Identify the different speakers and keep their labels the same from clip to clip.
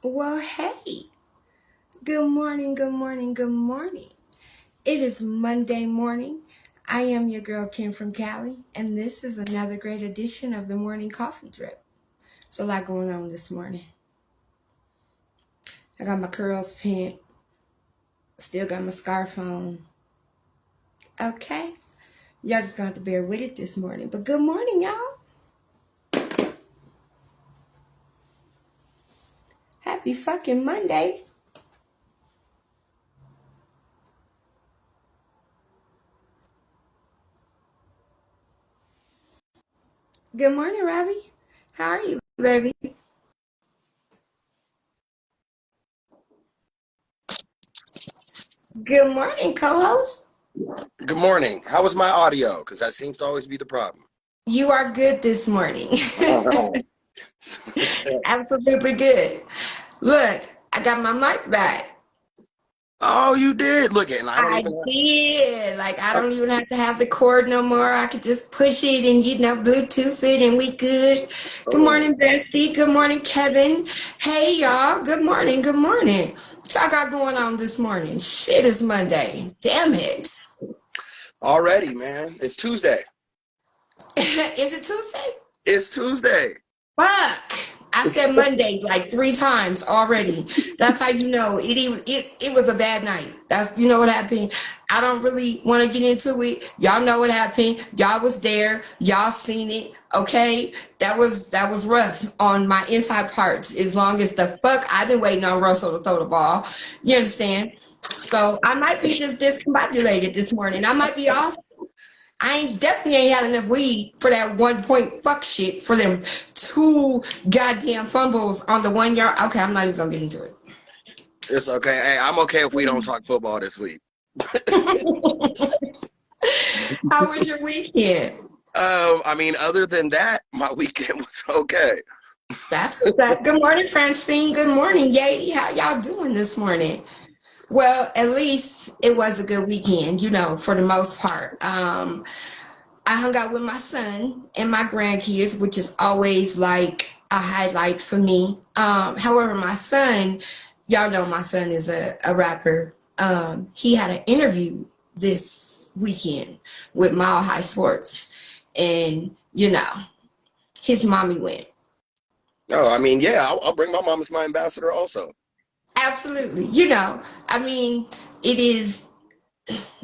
Speaker 1: Well, hey, good morning, good morning, good morning. It is Monday morning. I am your girl Kim from Cali, and this is another great edition of the Morning Coffee Drip. It's a lot going on this morning. I got my curls pinned, still got my scarf on. Okay, y'all just gonna have to bear with it this morning. But good morning, y'all. Happy fucking Monday. Good morning, Robbie. How are you, baby? Good morning, co-host.
Speaker 2: Good morning. How was my audio? Because that seems to always be the problem.
Speaker 1: You are good this morning.
Speaker 2: All right.
Speaker 1: Absolutely good. Look, I got my mic back.
Speaker 2: Oh, you did. Look it, and I don't
Speaker 1: I
Speaker 2: even
Speaker 1: did. Like, I
Speaker 2: have.
Speaker 1: don't even have to have the cord no more. I could just push it and, Bluetooth it and we good. Good
Speaker 2: Oh,
Speaker 1: morning, Bestie. Good morning, Kevin. Hey, y'all. Good morning. Good morning. What y'all got going on this morning? Shit, it's Monday. Damn it.
Speaker 2: already, man. It's Tuesday.
Speaker 1: Is it Tuesday?
Speaker 2: It's Tuesday.
Speaker 1: Fuck. I said Monday like 3 times already. That's how you know it was a bad night. That's what happened. I don't really want to get into it. Y'all know what happened. Y'all was there. Y'all seen it. Okay. That was rough on my inside parts. As long as the fuck I've been waiting on Russell to throw the ball. You understand? So I might be just discombobulated this morning. I might be off. Definitely ain't had enough weed for that 1 point fuck shit for them two goddamn fumbles on the 1 yard. Okay, I'm not even gonna get into it.
Speaker 2: It's okay. Hey, I'm okay if we don't talk football this week.
Speaker 1: How was your weekend?
Speaker 2: Other than that, my weekend was okay.
Speaker 1: That's what's up. Good morning, Francine. Good morning, Yadi. How y'all doing this morning? Well, at least it was a good weekend, for the most part. I hung out with my son and my grandkids, which is always like a highlight for me. However, my son, y'all know my son is a rapper. He had an interview this weekend with Mile High Sports, and his mommy went.
Speaker 2: Oh, yeah, I'll bring my mom as my ambassador also.
Speaker 1: Absolutely, it is.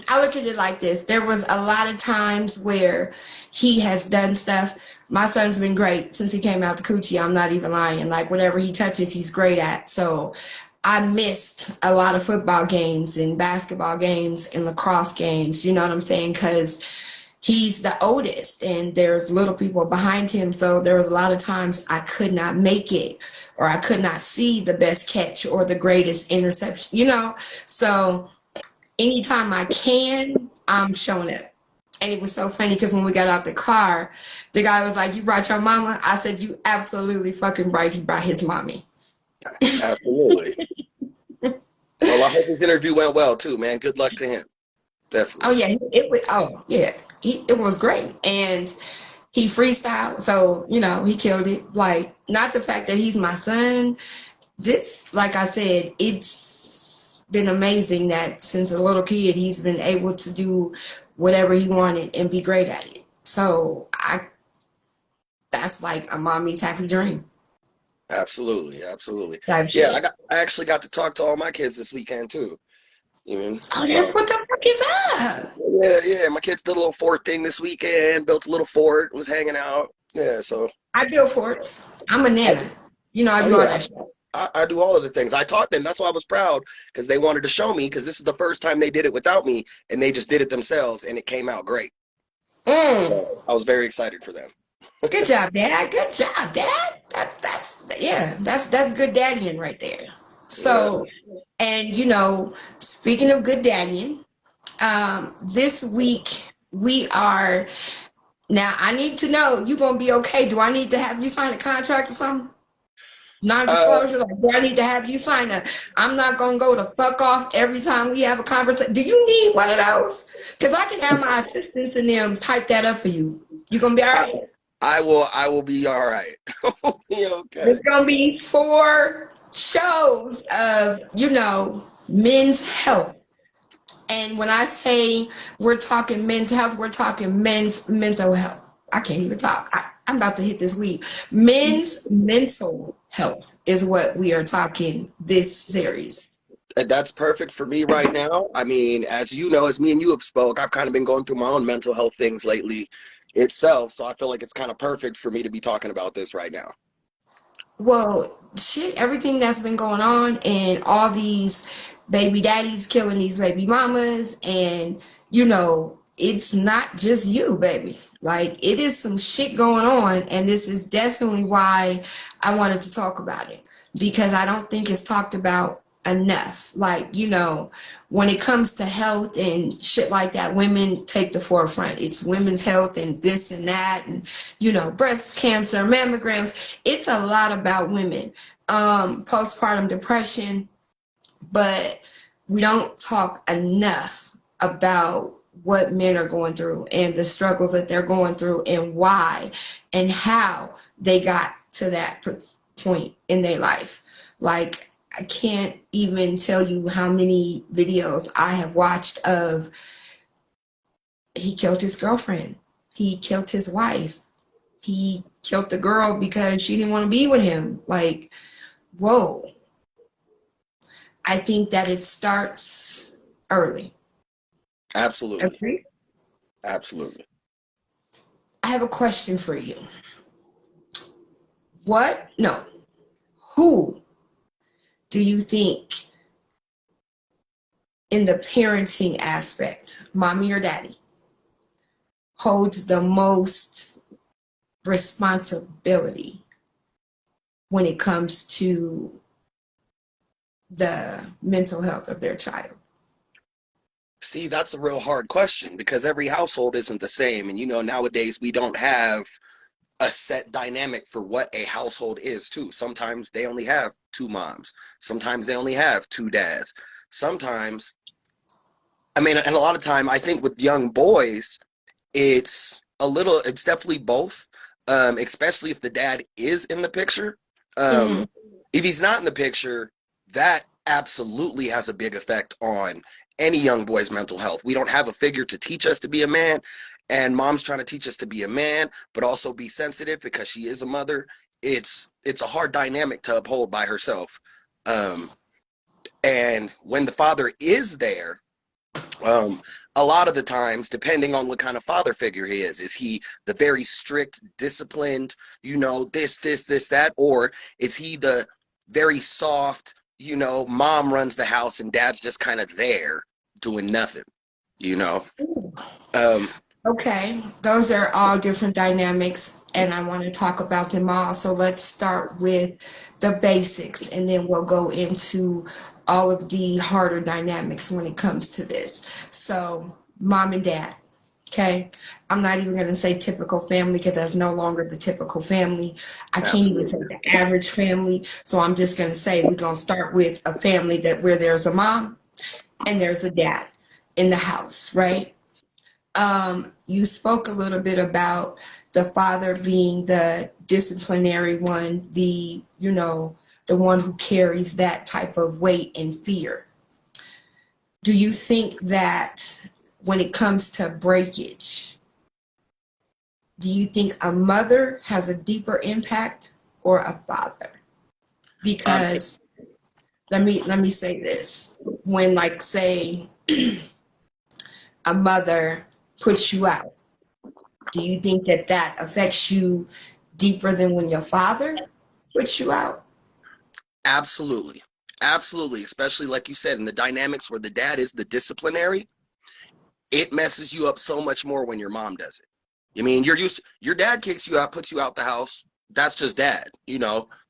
Speaker 1: I look at it like this. There was a lot of times where he has done stuff. My son's been great since he came out the coochie. I'm not even lying. Like whatever he touches, he's great at. So I missed a lot of football games and basketball games and lacrosse games. You know what I'm saying? Because he's the oldest and there's little people behind him. So there was a lot of times I could not make it or I could not see the best catch or the greatest interception. So anytime I can, I'm showing up. And it was so funny because when we got out the car, the guy was like, "You brought your mama?" I said, "You absolutely fucking right. He brought his mommy."
Speaker 2: Absolutely. Well, I hope his interview went well too, man. Good luck to him.
Speaker 1: Oh
Speaker 2: Definitely.
Speaker 1: yeah, it was. Oh yeah, it was great, and he freestyled. So he killed it. Like not the fact that he's my son. This, like I said, it's been amazing that since a little kid he's been able to do whatever he wanted and be great at it. So that's like a mommy's happy dream.
Speaker 2: Absolutely, absolutely.
Speaker 1: Type
Speaker 2: Yeah,
Speaker 1: shit.
Speaker 2: I actually got to talk to all my kids this weekend too. You know,
Speaker 1: Oh, that's
Speaker 2: so
Speaker 1: what the fuck is up.
Speaker 2: yeah. My kids did a little fort thing this weekend. Built a little fort. Was hanging out. Yeah, so
Speaker 1: I build forts. I'm a
Speaker 2: I,
Speaker 1: nana. I
Speaker 2: oh
Speaker 1: do all
Speaker 2: yeah,
Speaker 1: that shit.
Speaker 2: I do all of the things. I taught them. That's why I was proud because they wanted to show me because this is the first time they did it without me, and they just did it themselves, and it came out great.
Speaker 1: Mm.
Speaker 2: So I was very excited for them.
Speaker 1: Good job, Dad. Good job, Dad. That's good daddying right there.
Speaker 2: Yeah.
Speaker 1: So, and speaking of good daddying, this week we are now. I need to know you gonna be okay. Do I need to have you sign a contract or something?
Speaker 2: Uh,
Speaker 1: Non-disclosure, like, do I need to have you sign a I'm not gonna go to fuck off every time we have a conversation? Do you need one of those? Because I can have my assistants and them type that up for you. You gonna be all right?
Speaker 2: I will be all right. I'll be okay.
Speaker 1: It's gonna be 4. shows of, men's health. And when I say we're talking men's health, we're talking men's mental health. I can't even talk. I'm about to hit this weed. Men's mental health is what we are talking this series.
Speaker 2: And that's perfect for me right now. I mean, as you know, as me and you have spoke, I've kind of been going through my own mental health things lately itself. So I feel like it's kind of perfect for me to be talking about this right now.
Speaker 1: Well, shit, everything that's been going on and all these baby daddies killing these baby mamas, and it's not just you, baby. Like, it is some shit going on, and this is definitely why I wanted to talk about it, because I don't think it's talked about enough. Like, when it comes to health and shit like that, women take the forefront. It's women's health and this and that, and breast cancer, mammograms. It's a lot about women. Postpartum depression, but we don't talk enough about what men are going through and the struggles that they're going through and why and how they got to that point in their life. Like, I can't even tell you how many videos I have watched of he killed his girlfriend, he killed his wife, he killed the girl because she didn't want to be with him. Like, whoa. I think that it starts early.
Speaker 2: Absolutely.
Speaker 1: Okay.
Speaker 2: Absolutely.
Speaker 1: I have a question for you. What? No. Who do you think in the parenting aspect, mommy or daddy, holds the most responsibility when it comes to the mental health of their child?
Speaker 2: See, that's a real hard question because every household isn't the same. And nowadays we don't have a set dynamic for what a household is, too. Sometimes they only have two moms. Sometimes they only have two dads. Sometimes, I mean, and a lot of time, I think with young boys, it's definitely both, especially if the dad is in the picture.
Speaker 1: Mm-hmm.
Speaker 2: If he's not in the picture, that absolutely has a big effect on any young boy's mental health. We don't have a figure to teach us to be a man, and mom's trying to teach us to be a man, but also be sensitive because she is a mother. It's a hard dynamic to uphold by herself. Um, and when the father is there, um, a lot of the times, depending on what kind of father figure he is he the very strict, disciplined, this, that, or is he the very soft, mom runs the house and dad's just kind of there doing nothing, you know? Um,
Speaker 1: Okay, those are all different dynamics, and I want to talk about them all. So let's start with the basics, and then we'll go into all of the harder dynamics when it comes to this. So, mom and dad. Okay, I'm not even going to say typical family because that's no longer the typical family. I can't even say
Speaker 2: Absolutely.
Speaker 1: the average family. So I'm just going to say we're going to start with a family that where there's a mom and there's a dad in the house, right? You spoke a little bit about the father being the disciplinary one, the one who carries that type of weight and fear. Do you think that when it comes to breakage, do you think a mother has a deeper impact or a father?
Speaker 2: Um,
Speaker 1: Because let me say this. When, like, say a mother puts you out, do you think that that affects you deeper than when your father puts you out?
Speaker 2: Absolutely. Absolutely. Especially like you said, in the dynamics where the dad is the disciplinary, it messes you up so much more when your mom does it. Your dad kicks you out, puts you out the house. That's just dad,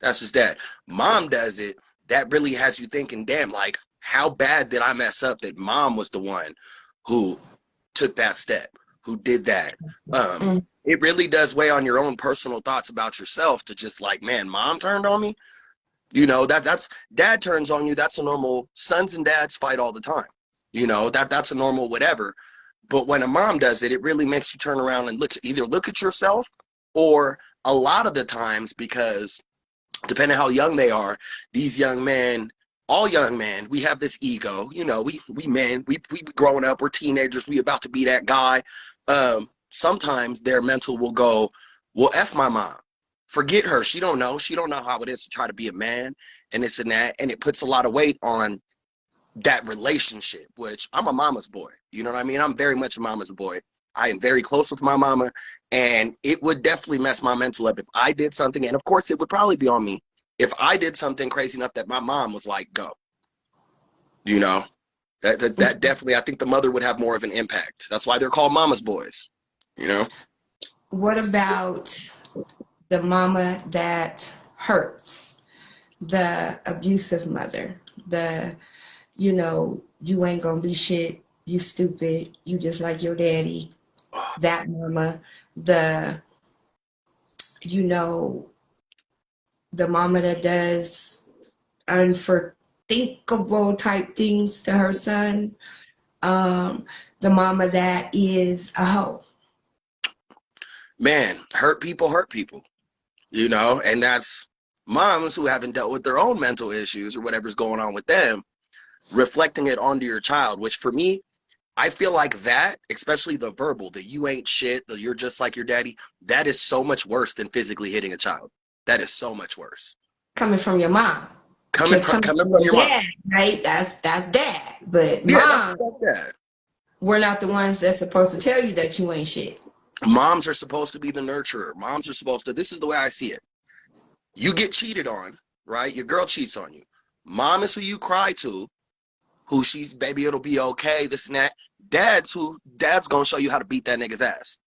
Speaker 2: that's just dad. Mom does it. That really has you thinking, damn, like, how bad did I mess up that mom was the one who took that step, who did that?
Speaker 1: Mm.
Speaker 2: It really does weigh on your own personal thoughts about yourself to just like, man, mom turned on me. That's dad turns on you. That's a normal, sons and dads fight all the time. That's a normal whatever. But when a mom does it, it really makes you turn around and look at yourself, or a lot of the times, because depending how young they are, these young men, all young men, we have this ego. You know, we men, we growing up, we're teenagers, we about to be that guy. Sometimes their mental will go, well, F my mom. Forget her. She don't know. She don't know how it is to try to be a man and this and that. And it puts a lot of weight on that relationship, which I'm a mama's boy. You know what I mean? I'm very much a mama's boy. I am very close with my mama, and it would definitely mess my mental up if I did something. And of course, it would probably be on me if I did something crazy enough that my mom was like, go. You know, that definitely, I think the mother would have more of an impact. That's why they're called mama's boys, you know?
Speaker 1: What about the mama that hurts, the abusive mother, the, you ain't gonna be shit, you stupid, you just like your daddy, that mama, the, you know, the mama that does unforthinkable type things to her son, um, the mama that is a hoe.
Speaker 2: Man, hurt people, you know? And that's moms who haven't dealt with their own mental issues or whatever's going on with them, reflecting it onto your child, which for me, I feel like that, especially the verbal, the you ain't shit, the you're just like your daddy, that is so much worse than physically hitting a child. That is so much worse.
Speaker 1: Coming from your mom.
Speaker 2: Coming
Speaker 1: Because
Speaker 2: from
Speaker 1: coming
Speaker 2: coming
Speaker 1: from
Speaker 2: from
Speaker 1: your
Speaker 2: your mom.
Speaker 1: dad, right? That's dad. But
Speaker 2: Yeah, that's
Speaker 1: mom,
Speaker 2: that.
Speaker 1: we're not the ones that's supposed to tell you that you ain't shit.
Speaker 2: Moms are supposed to be the nurturer. Moms are supposed to, this is the way I see it. You get cheated on, right? Your girl cheats on you. Mom is who you cry to, who she's, baby, it'll be okay, this and that. Dad's gonna show you how to beat that nigga's ass.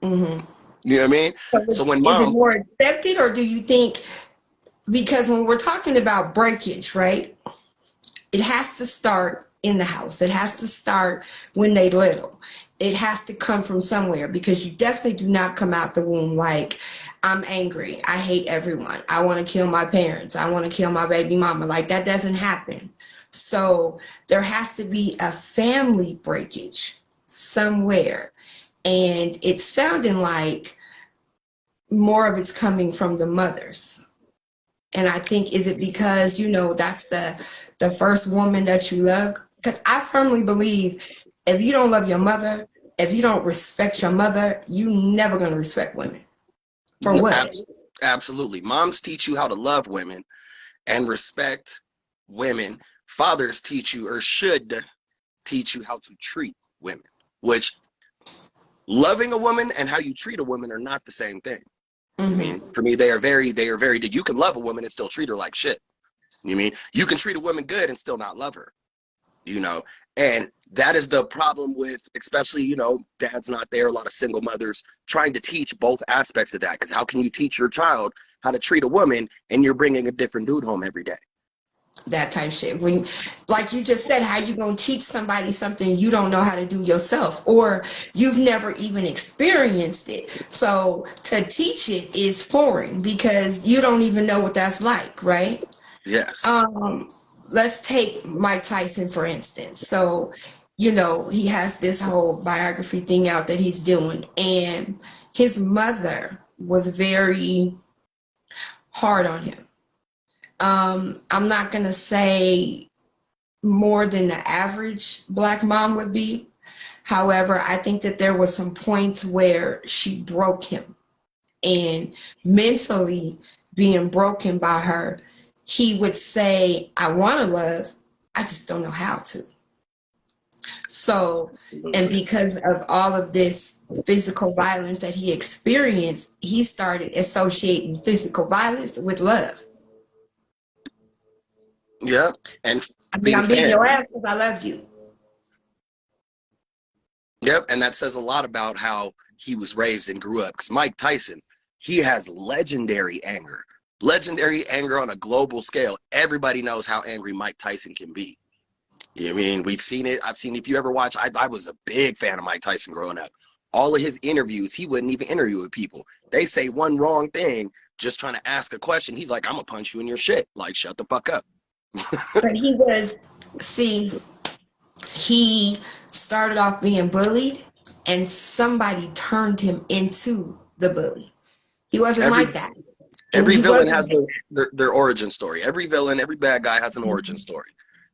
Speaker 1: Hmm.
Speaker 2: You know what I mean?
Speaker 1: So
Speaker 2: So when
Speaker 1: is it
Speaker 2: mom,
Speaker 1: more accepted, or do you think, because when we're talking about breakage, right, it has to start in the house. It has to start when they little. It has to come from somewhere, because you definitely do not come out the womb like, I'm angry, I hate everyone, I want to kill my parents, I want to kill my baby mama. Like, that doesn't happen. So there has to be a family breakage somewhere. And it's sounding like more of it's coming from the mothers. And I think, is it because, that's the first woman that you love? Because I firmly believe, if you don't love your mother, if you don't respect your mother, you never gonna respect women. For what?
Speaker 2: absolutely, moms teach you how to love women and respect women. Fathers teach you, or should teach you, how to treat women, which loving a woman and how you treat a woman are not the same thing. I mean,
Speaker 1: Hmm.
Speaker 2: for me, they are very, you can love a woman and still treat her like shit. You mean, you can treat a woman good and still not love her, you know? And that is the problem with, especially, dad's not there, a lot of single mothers trying to teach both aspects of that. Because how can you teach your child how to treat a woman and you're bringing a different dude home every day?
Speaker 1: That type shit. When, like you just said, how you gonna teach somebody something you don't know how to do yourself, or you've never even experienced it. So to teach it is foreign, because you don't even know what that's like, right?
Speaker 2: Yes.
Speaker 1: Um, let's take Mike Tyson, for instance. So, he has this whole biography thing out that he's doing, and his mother was very hard on him. I'm not gonna say more than the average black mom would be. However, I think that there was some points where she broke him, and mentally being broken by her, he would say, I want to love, I just don't know how to. So, and
Speaker 2: Absolutely.
Speaker 1: because of all of this physical violence that he experienced, he started associating physical violence with love.
Speaker 2: Yep. And
Speaker 1: I mean,
Speaker 2: being
Speaker 1: I'm beating
Speaker 2: fan.
Speaker 1: your ass because I love you.
Speaker 2: Yep. And that says a lot about how he was raised and grew up. Because Mike Tyson, he has legendary anger on a global scale. Everybody knows how angry Mike Tyson can be. You know what I mean? We've seen it. I've seen, if you ever watch, I was a big fan of Mike Tyson growing up. All of his interviews, he wouldn't even interview with people. They say one wrong thing, just trying to ask a question. He's like, I'm going to punch you in your shit. Like, shut the fuck up.
Speaker 1: But he was, see, he started off being bullied, and somebody turned him into the bully. He wasn't
Speaker 2: Every
Speaker 1: like that. And
Speaker 2: Every
Speaker 1: he
Speaker 2: villain
Speaker 1: wasn't.
Speaker 2: has their origin story. Every villain, every bad guy has an origin story.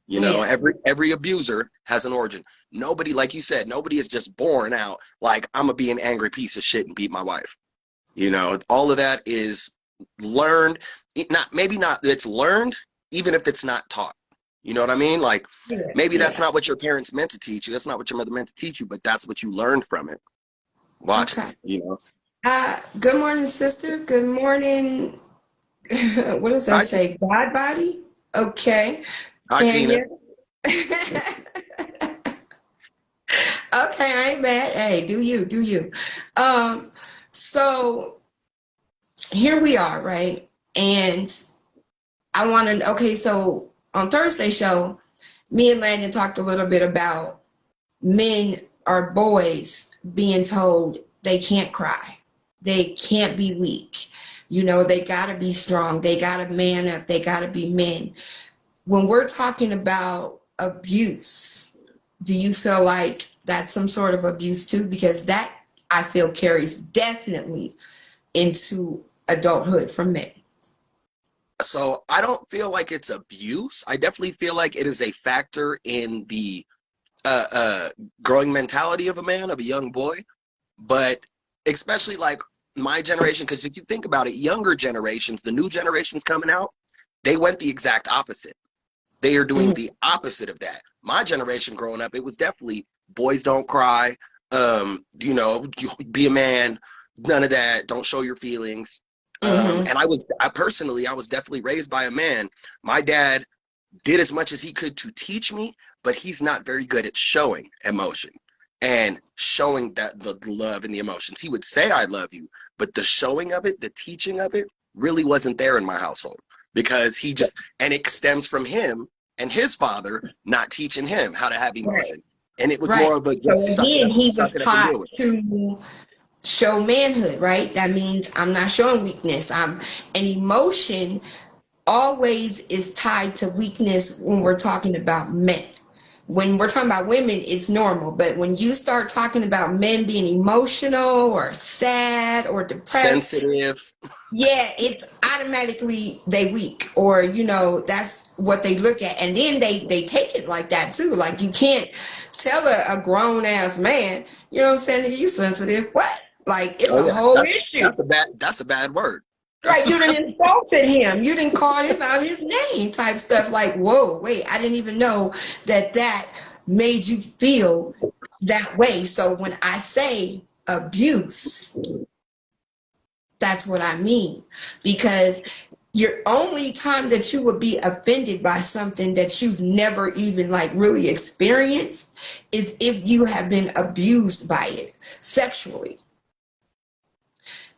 Speaker 2: You know,
Speaker 1: Yeah.
Speaker 2: every abuser has an origin. Nobody, like you said, nobody is just born out like I'm gonna be an angry piece of shit and beat my wife. You know, all of that is learned. Not maybe not. It's learned, even if it's not taught. You know what I mean? Like
Speaker 1: Yeah.
Speaker 2: maybe that's
Speaker 1: Yeah.
Speaker 2: not what your parents meant to teach you. That's not what your mother meant to teach you. But that's what you learned from it, watching
Speaker 1: Okay.
Speaker 2: it. You know.
Speaker 1: Good morning, sister. Good morning. What does that
Speaker 2: Hi,
Speaker 1: say? God body? Okay.
Speaker 2: hi, Tina.
Speaker 1: Tanya. Okay, I ain't mad. Hey, do you, do you. Um, so here we are, right? And I want to, okay, so on Thursday show, me and Landon talked a little bit about men or boys being told they can't cry. They can't be weak. You know, they got to be strong. They got to man up. They got to be men. When we're talking about abuse, do you feel like that's some sort of abuse too? Because that I feel carries definitely into adulthood for men.
Speaker 2: So I don't feel like it's abuse. I definitely feel like it is a factor in the uh, uh, growing mentality of a man, of a young boy. But especially like my generation, because if you think about it, younger generations, the new generations coming out, they went the exact opposite. They are doing
Speaker 1: Mm-hmm.
Speaker 2: the opposite of that. My generation growing up, it was definitely boys don't cry, you know, be a man, none of that, don't show your feelings.
Speaker 1: Mm-hmm.
Speaker 2: And I personally, I was definitely raised by a man. My dad did as much as he could to teach me, but he's not very good at showing emotion and showing that the love and the emotions. He would say, I love you, but the showing of it, the teaching of it really wasn't there in my household because he just, and it stems from him and his father not teaching him how to have
Speaker 1: Right.
Speaker 2: emotion. And it was
Speaker 1: Right.
Speaker 2: more of a
Speaker 1: So
Speaker 2: just
Speaker 1: again, he was
Speaker 2: suck it up and
Speaker 1: taught
Speaker 2: deal with it.
Speaker 1: to show manhood, right? That means I'm not showing weakness. I'm an emotion always is tied to weakness when we're talking about men. When we're talking about women, it's normal. But when you start talking about men being emotional or sad or depressed,
Speaker 2: Sensitive.
Speaker 1: yeah, it's automatically they weak, or that's what they look at, and then they take it like that too. Like you can't tell a grown ass man, you know what I'm saying, you sensitive. What? Like it's
Speaker 2: Oh
Speaker 1: a
Speaker 2: yeah,
Speaker 1: whole issue.
Speaker 2: that's a bad word.
Speaker 1: Right, you
Speaker 2: That's
Speaker 1: didn't insulted him. You didn't call him out his name type stuff. Like, whoa, wait, I didn't even know that made you feel that way. So when I say abuse, that's what I mean. Because your only time that you would be offended by something that you've never even like really experienced is if you have been abused by it sexually.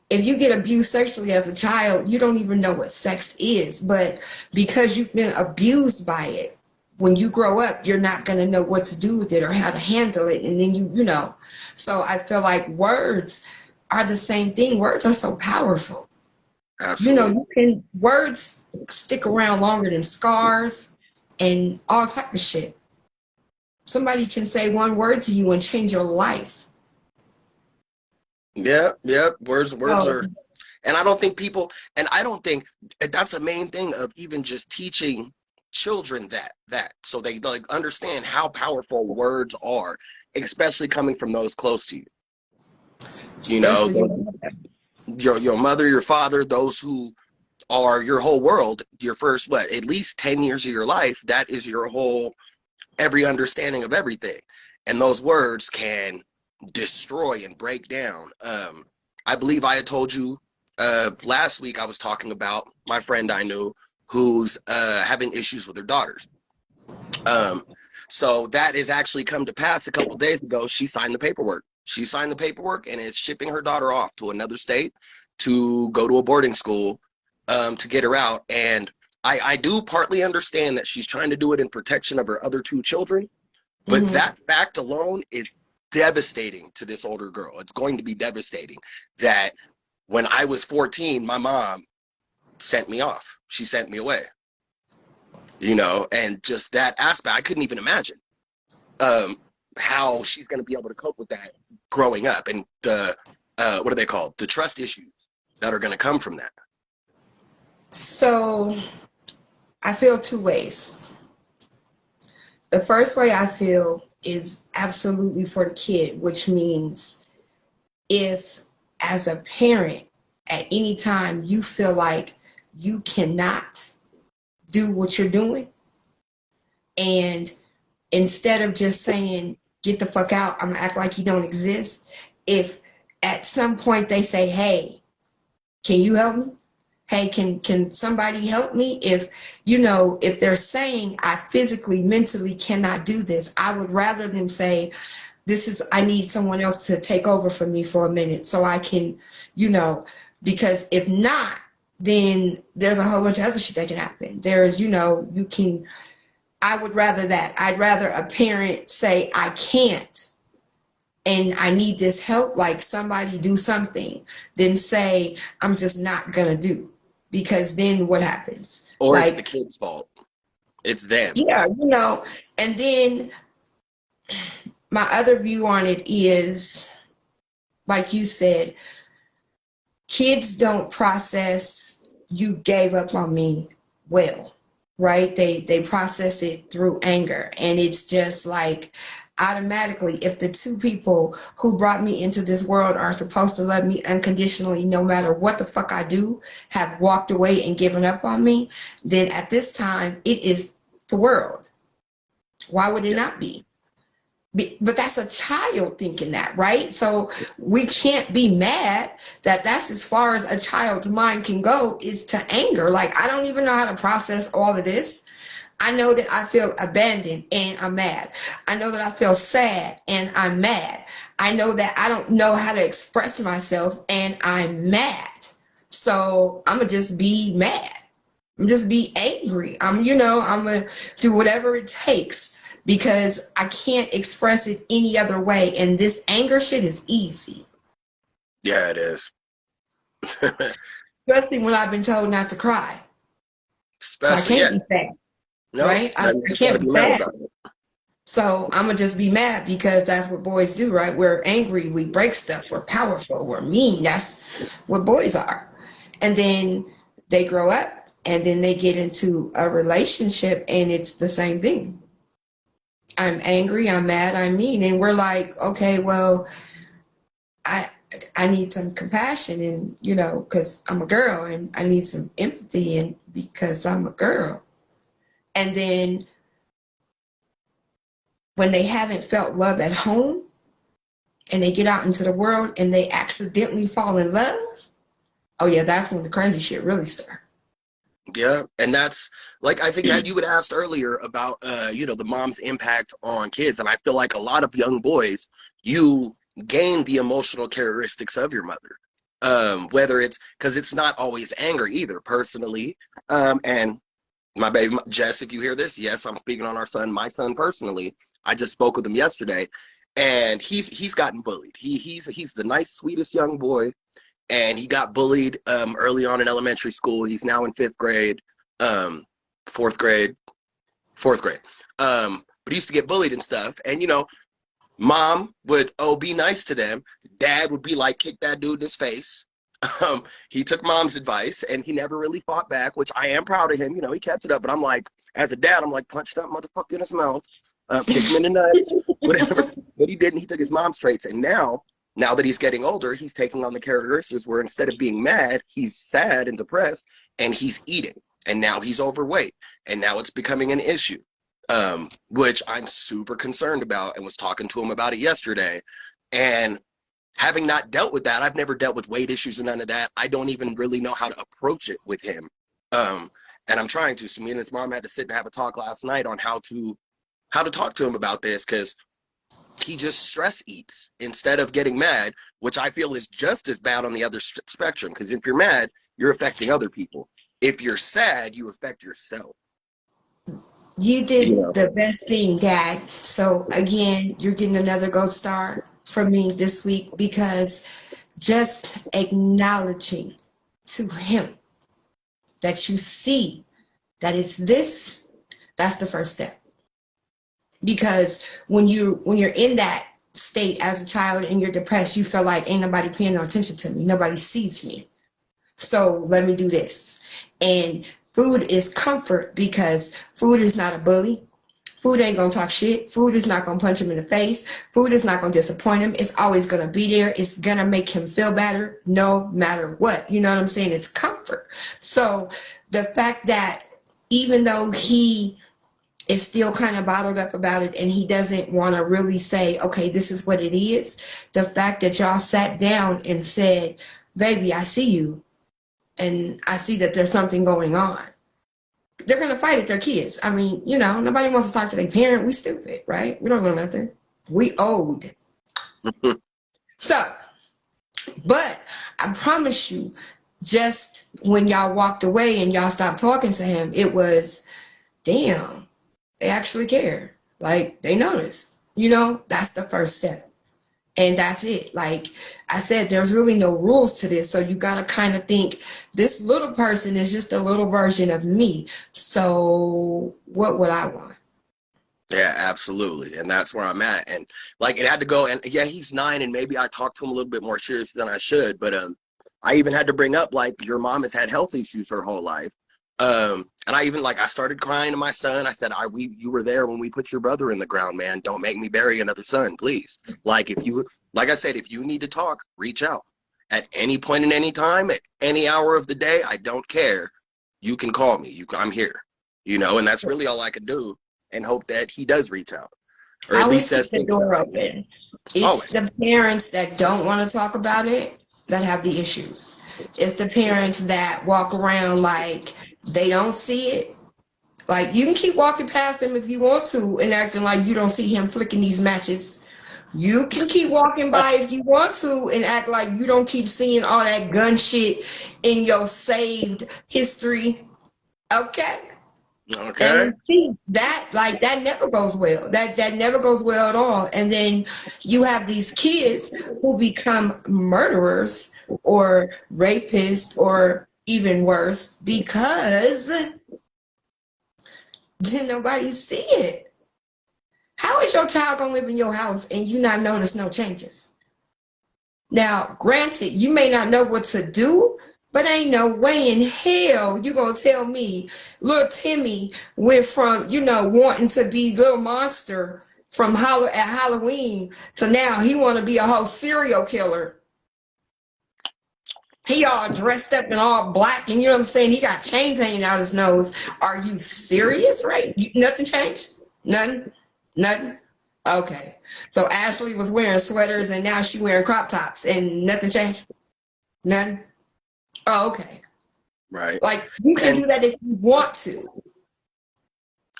Speaker 1: If you get abused sexually as a child, you don't even know what sex is. But because you've been abused by it, when you grow up, you're not going to know what to do with it or how to handle it. And then you know. So I feel like words are the same thing. Words are so powerful.
Speaker 2: absolutely.
Speaker 1: Words stick around longer than scars and all type of shit. Somebody can say one word to you and change your life.
Speaker 2: Yeah, yeah. Words
Speaker 1: So
Speaker 2: are, and I don't think people, and I don't think that's a main thing of even just teaching children that so they like understand how powerful words are, especially coming from those close to you. You know,
Speaker 1: especially
Speaker 2: your mother, your father, those who are your whole world, your first what, at least 10 years of your life, that is your whole every understanding of everything. And those words can destroy and break down. I believe I had told you last week I was talking about my friend I knew who's having issues with her daughters. Um, so that has actually come to pass a couple of days ago. She signed the paperwork. She signed the paperwork and is shipping her daughter off to another state to go to a boarding school to get her out. And I do partly understand that she's trying to do it in protection of her other two children, but
Speaker 1: Mhm.
Speaker 2: that fact alone is devastating to this older girl. It's going to be devastating that when I was 14, my mom sent me off. She sent me away, you know, and just that aspect, I couldn't even imagine um, how she's going to be able to cope with that growing up and the, what are they called? The trust issues that are going to come from that.
Speaker 1: So I feel two ways. The first way I feel is absolutely for the kid, which means if as a parent at any time you feel like you cannot do what you're doing, and instead of just saying get the fuck out, I'm gonna act like you don't exist, if at some point they say, hey, can you help me, hey, can somebody help me, if if they're saying I physically mentally cannot do this, I would rather them say this is, I need someone else to take over for me for a minute so I can, because if not, then there's a whole bunch of other shit that can happen. There's, you can, I would rather that. I'd rather a parent say, I can't and I need this help, like somebody do something, than say, I'm just not gonna do. Because then what happens?
Speaker 2: Or it's the
Speaker 1: Like,
Speaker 2: kid's fault. It's them.
Speaker 1: yeah, and then my other view on it is, like you said, kids don't process you gave up on me well, right? They process it through anger, and it's just like automatically, if the two people who brought me into this world are supposed to love me unconditionally no matter what the fuck I do, have walked away and given up on me, then at this time it is the world. Why would it
Speaker 2: Yeah.
Speaker 1: not be? But that's a child thinking that, right? So we can't be mad that that's as far as a child's mind can go, is to anger. Like, I don't even know how to process all of this. I know that I feel abandoned and I'm mad. I know that I feel sad and I'm mad. I know that I don't know how to express myself and I'm mad. So I'm going to just be mad. I'm just be angry. I'm going to do whatever it takes because I can't express it any other way. And this anger shit is easy.
Speaker 2: Yeah, it is.
Speaker 1: Especially when I've been told not to cry. So I
Speaker 2: Especially,
Speaker 1: can't
Speaker 2: yeah.
Speaker 1: be sad,
Speaker 2: No,
Speaker 1: right?
Speaker 2: now
Speaker 1: I
Speaker 2: you just got
Speaker 1: can't
Speaker 2: to
Speaker 1: be
Speaker 2: be mad
Speaker 1: sad.
Speaker 2: about it.
Speaker 1: So I'm gonna just be mad because that's what boys do, right? We're angry, we break stuff, we're powerful, we're mean. That's what boys are. And then they grow up and then they get into a relationship and it's the same thing. I'm angry, I'm mad, I'm mean. And we're like, okay, well, I I need some compassion and because I'm a girl and I need some empathy and because I'm a girl. And then when they haven't felt love at home, and they get out into the world and they accidentally fall in love, oh yeah, that's when the crazy shit really starts.
Speaker 2: Yeah, and that's like I think that you had asked earlier about the mom's impact on kids, and I feel like a lot of young boys, you gain the emotional characteristics of your mother. Whether it's because it's not always anger either, personally. And my baby Jess, if you hear this, yes, I'm speaking on our son, my son personally. I just spoke with him yesterday, and he's gotten bullied. He's the nice, sweetest young boy, and he got bullied early on in elementary school. He's now in fifth grade, fourth grade, fourth grade. But he used to get bullied and stuff. And mom would be nice to them. Dad would be like, kick that dude in his face. He took mom's advice and he never really fought back, which I am proud of him. He kept it up. But I'm like, as a dad, I'm like, punch that motherfucker in his mouth, kick him in the nuts, whatever. But he didn't. He took his mom's traits, and now that he's getting older, he's taking on the characteristics where instead of being mad, he's sad and depressed, and he's eating. And now he's overweight, and now it's becoming an issue, which I'm super concerned about and was talking to him about it yesterday. And having not dealt with that, I've never dealt with weight issues and none of that. I don't even really know how to approach it with him. And I'm trying to. So me and his mom had to sit and have a talk last night on how to talk to him about this, because he just stress eats instead of getting mad, which I feel is just as bad on the other spectrum. Because if you're mad, you're affecting other people. If you're sad, you affect yourself.
Speaker 1: You
Speaker 2: You
Speaker 1: did
Speaker 2: know?
Speaker 1: the best thing, Dad. So again, you're getting another gold star from me this week because just acknowledging to him that you see that it's this, that's the first step. Because when you're in that state as a child and you're depressed, you feel like ain't nobody paying no attention to me, nobody sees me. So let me do this. And food is comfort because food is not a bully. Food ain't gonna talk shit. Food is not gonna punch him in the face. Food is not gonna disappoint him. It's always gonna be there. It's gonna make him feel better no matter what. You know what I'm saying? It's comfort. So the fact that even though he is still kind of bottled up about it and he doesn't want to really say, okay, this is what it is, the fact that y'all sat down and said, baby, I see you and I see that there's something going on. They're going to fight at their kids. I mean, you know, nobody wants to talk to their parent. We stupid, right? We don't know nothing. We old. So, but I promise you, just when y'all walked away and y'all stopped talking to him, it was, damn, they actually care. Like, they noticed. You know, that's the first step. And that's it. Like I said, there's really no rules to this. So you got to kind of think this little person is just a little version of me. So what would I want?
Speaker 2: Yeah, absolutely. And that's where I'm at. And like it had to go. And yeah, he's 9, and maybe I talked to him a little bit more serious than I should. But I even had to bring up like your mom has had health issues her whole life. And I even like I started crying to my son. I said, you were there when we put your brother in the ground, man. Don't make me bury another son, please. Like like I said, if you need to talk, reach out at any point in any time, at any hour of the day. I don't care. You can call me. I'm here. You know, and that's really all I could do, and hope that he does reach out, or
Speaker 1: I
Speaker 2: at least
Speaker 1: always keep
Speaker 2: says
Speaker 1: the
Speaker 2: thinking
Speaker 1: door
Speaker 2: about me.
Speaker 1: open. It's
Speaker 2: Always.
Speaker 1: the parents that don't want to talk about it that have the issues. It's the parents that walk around like they don't see it. Like you can keep walking past him if you want to and acting like you don't see him flicking these matches. You can keep walking by if you want to and act like you don't keep seeing all that gun shit in your saved history. Okay.
Speaker 2: Okay.
Speaker 1: And see that like that never goes well. That never goes well at all. And then you have these kids who become murderers or rapists or even worse because then nobody see it. How is your child gonna live in your house and you not notice no changes? Now, granted, you may not know what to do, but ain't no way in hell you gonna tell me little Timmy went from, you know, wanting to be little monster from at Halloween to now he wanna be a whole serial killer. He all dressed up in all black and you know what I'm saying? He got chains hanging out his nose. Are you serious, right? Nothing changed? Nothing? Nothing? Okay. So Ashley was wearing sweaters and now she wearing crop tops and nothing changed? None? Oh, okay.
Speaker 2: Right.
Speaker 1: Like you can
Speaker 2: And
Speaker 1: do that if you want to.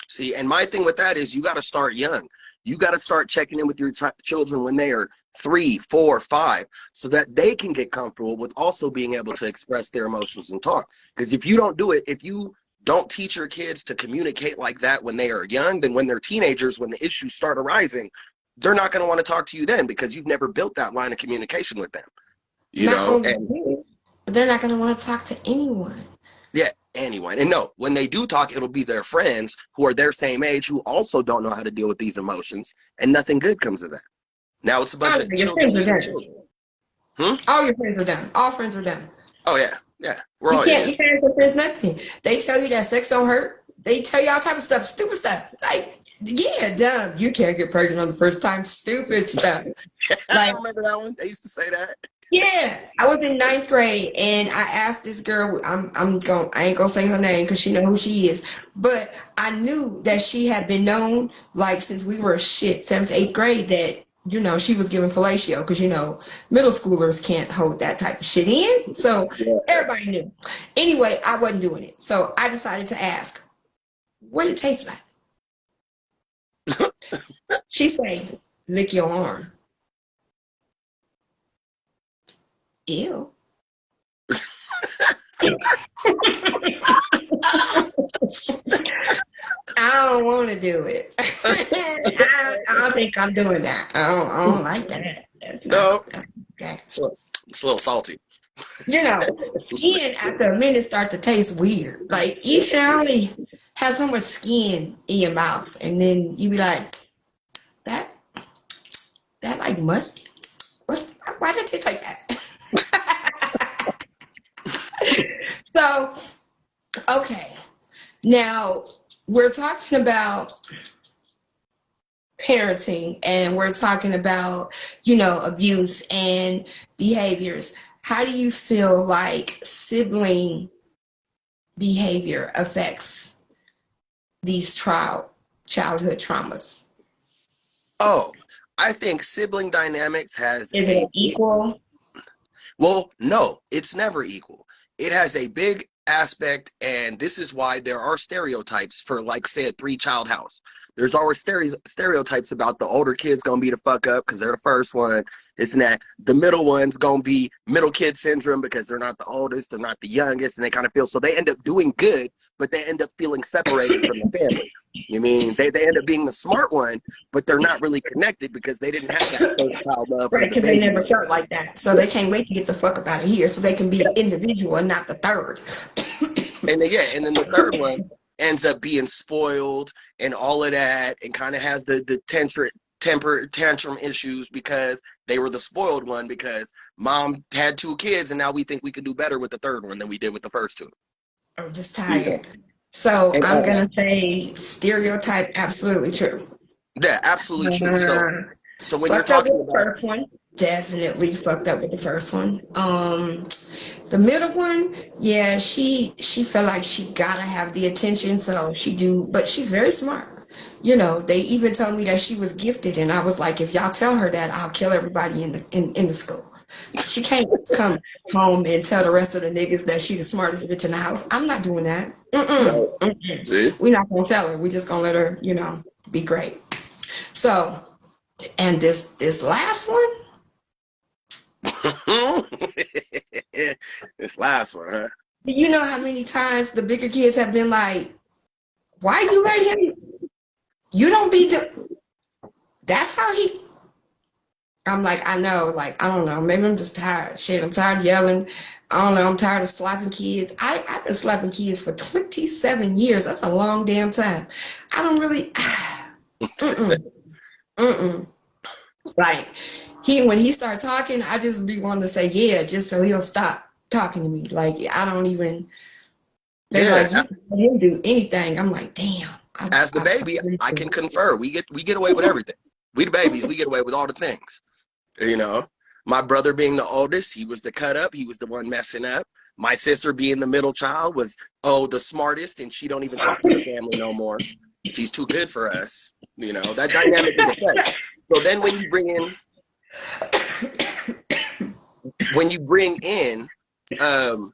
Speaker 2: see, and my thing with that is you got to start young. You got to start checking in with your children when they are 3, 4, 5, so that they can get comfortable with also being able to express their emotions and talk. Because if you don't do it, if you don't teach your kids to communicate like that when they are young, then when they're teenagers, when the issues start arising, they're not going to want to talk to you then because you've never built that line of communication with them. You
Speaker 1: Not
Speaker 2: know,
Speaker 1: only
Speaker 2: and
Speaker 1: you, but they're not gonna want to talk to anyone.
Speaker 2: yeah, anyone. And no, when they do talk, it'll be their friends who are their same age who also don't know how to deal with these emotions, and nothing good comes of that. Now it's a bunch
Speaker 1: Oh,
Speaker 2: of
Speaker 1: your
Speaker 2: children
Speaker 1: friends are
Speaker 2: being
Speaker 1: done.
Speaker 2: children. Hmm?
Speaker 1: All your friends are done. All friends are done.
Speaker 2: Oh yeah, yeah. We're
Speaker 1: You
Speaker 2: all
Speaker 1: can't you
Speaker 2: idiots.
Speaker 1: can't say friends nothing. They tell you that sex don't hurt. They tell you all type of stuff, stupid stuff. Like, yeah, dumb. You can't get pregnant on the first time. Stupid stuff.
Speaker 2: I
Speaker 1: Like,
Speaker 2: remember that one. They used to say that.
Speaker 1: yeah, I was in ninth grade and I asked this girl. I ain't gonna say her name because she know who she is, but I knew that she had been known like since we were seventh, eighth grade that you know she was giving fellatio because you know middle schoolers can't hold that type of shit in, so
Speaker 2: Yeah.
Speaker 1: everybody knew. Anyway, I wasn't doing it, so I decided to ask, "What did it taste like?" She say, "Lick your arm." Ew. I don't want to do it. I don't think I'm doing that. I don't like that. That's not
Speaker 2: No,
Speaker 1: that's okay.
Speaker 2: it's a little salty.
Speaker 1: You know, skin after a minute start to taste weird. Like you can only have so much skin in your mouth, and then you be like, that that like musty. Why does it taste like that? So, okay. Now, we're talking about parenting and we're talking about, abuse and behaviors. How do you feel like sibling behavior affects these childhood traumas?
Speaker 2: Oh, I think sibling dynamics has
Speaker 1: Is
Speaker 2: a
Speaker 1: it equal?
Speaker 2: well, no, it's never equal. It has a big aspect, and this is why there are stereotypes for, like, say, a three-child house. There's always stereotypes about the older kids gonna be the fuck up because they're the first one, this and that. The middle one's gonna be middle kid syndrome because they're not the oldest, they're not the youngest, and they kind of feel so they end up doing good, but they end up feeling separated from the family. You mean they end up being the smart one, but they're not really connected because they didn't have that first child love or
Speaker 1: Right,
Speaker 2: the
Speaker 1: because they
Speaker 2: baby
Speaker 1: never
Speaker 2: love.
Speaker 1: felt like that. So they can't wait to get the fuck up out of here so they can be an individual and not the third.
Speaker 2: And then, yeah, and then the third one ends up being spoiled and all of that, and kind of has the temper tantrum issues because they were the spoiled one because mom had two kids, and now we think we could do better with the third one than we did with the first two.
Speaker 1: I'm just
Speaker 2: You know,
Speaker 1: tired. So
Speaker 2: and
Speaker 1: I'm gonna say stereotype, absolutely true.
Speaker 2: yeah, absolutely true. So,
Speaker 1: Uh,
Speaker 2: so when you're
Speaker 1: Fucked up
Speaker 2: talking
Speaker 1: with the
Speaker 2: about,
Speaker 1: first one. Definitely fucked up with the first one. The middle one, yeah, she felt like she gotta have the attention, so she do, but she's very smart. They even told me that she was gifted, and I was like, if y'all tell her that, I'll kill everybody in the school. She can't come home and tell the rest of the niggas that she the smartest bitch in the house. I'm not doing that. Mm-mm,
Speaker 2: no, see,
Speaker 1: mm-mm. We're not gonna tell her. We're just gonna let her, be great. So, and this last one,
Speaker 2: this last one, huh?
Speaker 1: you know how many times the bigger kids have been like, "Why you let him? You don't be the." That's how he. I'm like, I know, like I don't know. Maybe I'm just tired. Shit, I'm tired of yelling. I don't know. I'm tired of slapping kids. I've been slapping kids for 27 years. That's a long damn time. I don't really. Mm-mm, mm-mm. Like when he started talking, I just be wanting to say yeah, just so he'll stop talking to me. Like I don't even. They
Speaker 2: Yeah,
Speaker 1: like you can let him do anything. I'm like, damn.
Speaker 2: as the baby, I can confer. We get away with everything. We the babies, we get away with all the things. You know, my brother being the oldest, he was the cut up. He was the one messing up. My sister being the middle child was the smartest, and she don't even talk to the family no more. She's too good for us. That dynamic is a place. So then when you bring in um,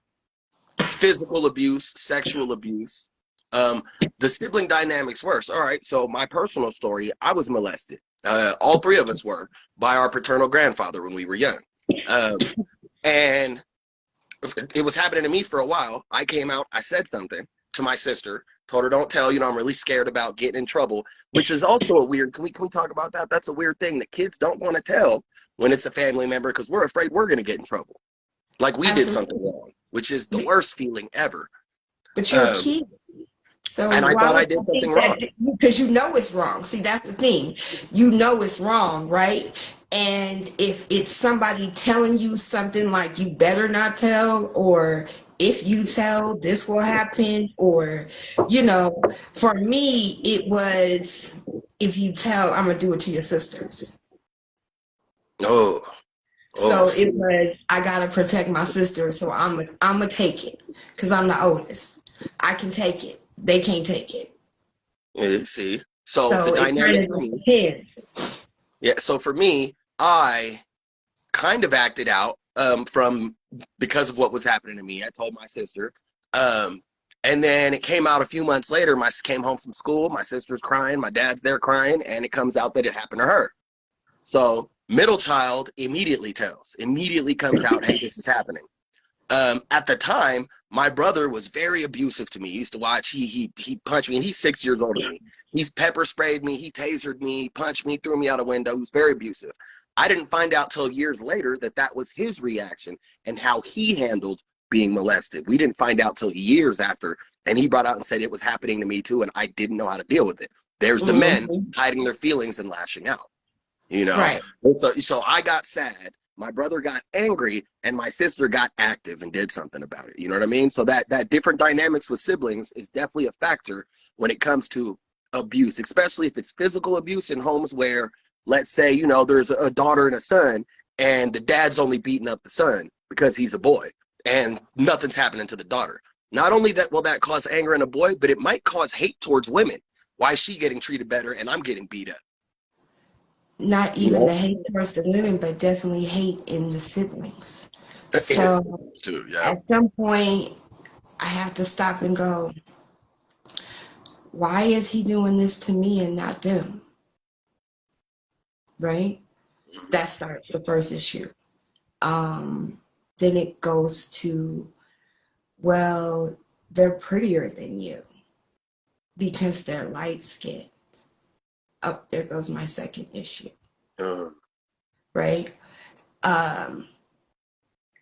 Speaker 2: physical abuse, sexual abuse, um, the sibling dynamics worse. All right, so my personal story, I was molested. All three of us were by our paternal grandfather when we were young. And it was happening to me for a while. I came out, I said something to my sister, told her don't tell, I'm really scared about getting in trouble, which is also a weird, can we talk about that? That's a weird thing that kids don't want to tell when it's a family member because we're afraid we're going to get in trouble. Like we did something
Speaker 1: Absolutely.
Speaker 2: wrong, which is the worst feeling ever.
Speaker 1: But you're a
Speaker 2: Um,
Speaker 1: kid. So
Speaker 2: and I
Speaker 1: why
Speaker 2: thought I
Speaker 1: would
Speaker 2: did
Speaker 1: you
Speaker 2: something
Speaker 1: think
Speaker 2: wrong.
Speaker 1: that? Because you know it's wrong. See, that's the thing. You know it's wrong, right? And if it's somebody telling you something like you better not tell, or if you tell, this will happen, or, for me, it was if you tell, I'm going to do it to your sisters.
Speaker 2: Oh, oh,
Speaker 1: So
Speaker 2: see,
Speaker 1: it was, I got to protect my sister. So I'm going to take it because I'm the oldest. I can take it. They can't take it.
Speaker 2: yeah, see. So the
Speaker 1: So it
Speaker 2: dynamic
Speaker 1: kind
Speaker 2: for
Speaker 1: of
Speaker 2: me,
Speaker 1: depends.
Speaker 2: yeah. So for me, I kind of acted out from because of what was happening to me. I told my sister, um, and then it came out a few months later. Came home from school. My sister's crying. My dad's there crying, and it comes out that it happened to her. So middle child immediately comes out, hey, this is happening. At the time, my brother was very abusive to me. He used to watch. He punched me, and he's 6 years older than me. He's pepper sprayed me. He tasered me, punched me, threw me out a window. He was very abusive. I didn't find out till years later that that was his reaction and how he handled being molested. We didn't find out till years after, and he brought out and said it was happening to me too, and I didn't know how to deal with it. There's the men
Speaker 1: Hmm.
Speaker 2: hiding their feelings and lashing out. You know,
Speaker 1: Right.
Speaker 2: and so I got sad My brother got angry and my sister got active and did something about it. You know what I mean? So that different dynamics with siblings is definitely a factor when it comes to abuse, especially if it's physical abuse in homes where, let's say, you know, there's a daughter and a son, and the dad's only beating up the son because he's a boy, and nothing's happening to the daughter. Not only that will that cause anger in a boy, but it might cause hate towards women. Why is she getting treated better and I'm getting beat up?
Speaker 1: Not
Speaker 2: You
Speaker 1: even
Speaker 2: know?
Speaker 1: the hate towards the women, but definitely hate in the siblings. So
Speaker 2: Too, yeah.
Speaker 1: at some point, I have to stop and go, why is he doing this to me and not them? Right? That starts the first issue. Then it goes to, well, they're prettier than you because they're light skinned. Up there goes my second issue. Right? Um,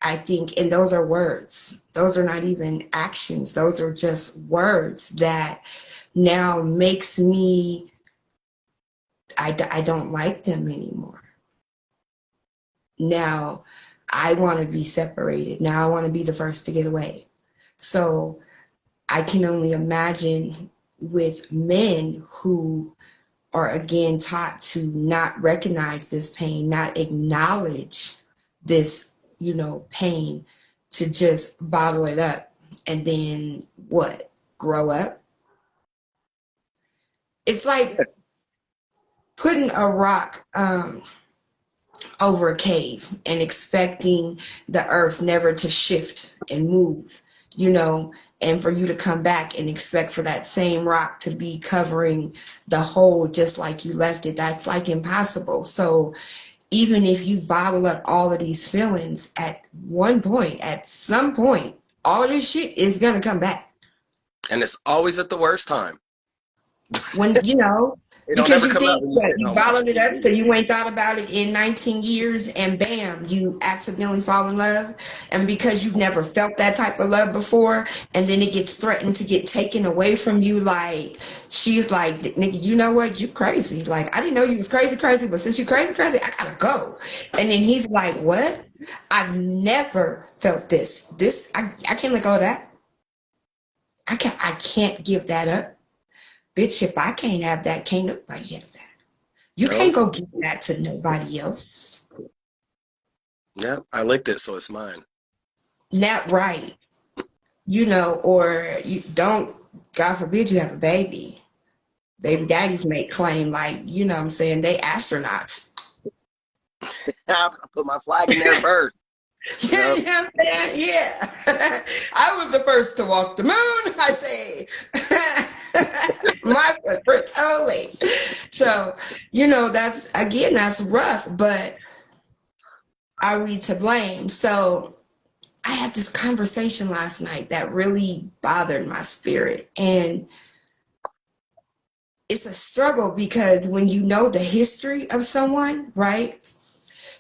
Speaker 1: I think, and those are words. Those are not even actions. Those are just words that now makes me, I don't like them anymore. Now I want to be separated. Now I want to be the first to get away. So I can only imagine with men who are again taught to not recognize this pain, not acknowledge this, pain, to just bottle it up and then what? Grow up? It's like putting a rock over a cave and expecting the earth never to shift and move, and for you to come back and expect for that same rock to be covering the hole just like you left it. That's like impossible. So even if you bottle up all of these feelings, at one point, at some point, all of this shit is going to come back.
Speaker 2: And it's always at the worst time.
Speaker 1: When,
Speaker 2: It don't
Speaker 1: because
Speaker 2: ever
Speaker 1: you
Speaker 2: come out
Speaker 1: think
Speaker 2: when you
Speaker 1: what
Speaker 2: sitting
Speaker 1: you
Speaker 2: home watching
Speaker 1: bottled it up,
Speaker 2: TV.
Speaker 1: so you ain't thought about it in 19 years, and bam, you accidentally fall in love. And because you've never felt that type of love before, and then it gets threatened to get taken away from you, like she's like, nigga, you know what? You crazy. Like, I didn't know you was crazy, crazy, but since you crazy, crazy, I gotta go. And then he's like, what? I've never felt this. I can't let go of that. I can't give that up. Bitch, if I can't have that, can't nobody have that. You can't
Speaker 2: No.
Speaker 1: go give that to nobody else.
Speaker 2: Yeah, I licked it, so it's mine.
Speaker 1: Not right. Or you don't, God forbid you have a baby. Baby daddies may claim, like, what I'm saying, they astronauts.
Speaker 2: I put my flag in there first.
Speaker 1: Yeah,
Speaker 2: Yep.
Speaker 1: you know what I'm saying? Yeah. I was the first to walk the moon, I say. My footprint totally. So, that's rough, but are we to blame? So I had this conversation last night that really bothered my spirit. And it's a struggle because when you know the history of someone, right,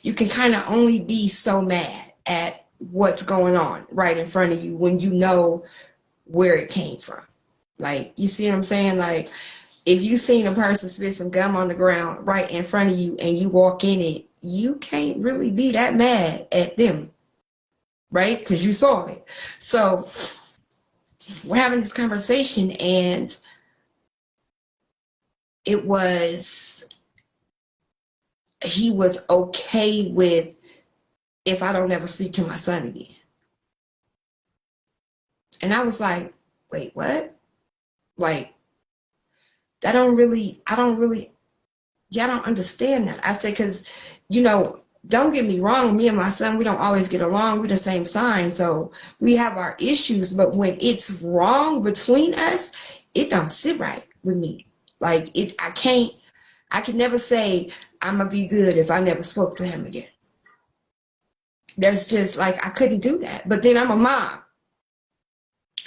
Speaker 1: you can kind of only be so mad at what's going on right in front of you when you know where it came from. Like, you see what I'm saying? Like, if you seen a person spit some gum on the ground right in front of you and you walk in it, you can't really be that mad at them, right? Because you saw it. So we're having this conversation, and it was, he was okay with if I don't ever speak to my son again. And I was like, wait, what? Like, I don't understand that. I said, because, don't get me wrong, me and my son, we don't always get along. We're the same sign, so we have our issues. But when it's wrong between us, it don't sit right with me. Like, I can never say I'm going to be good if I never spoke to him again. There's just, like, I couldn't do that. But then I'm a mom.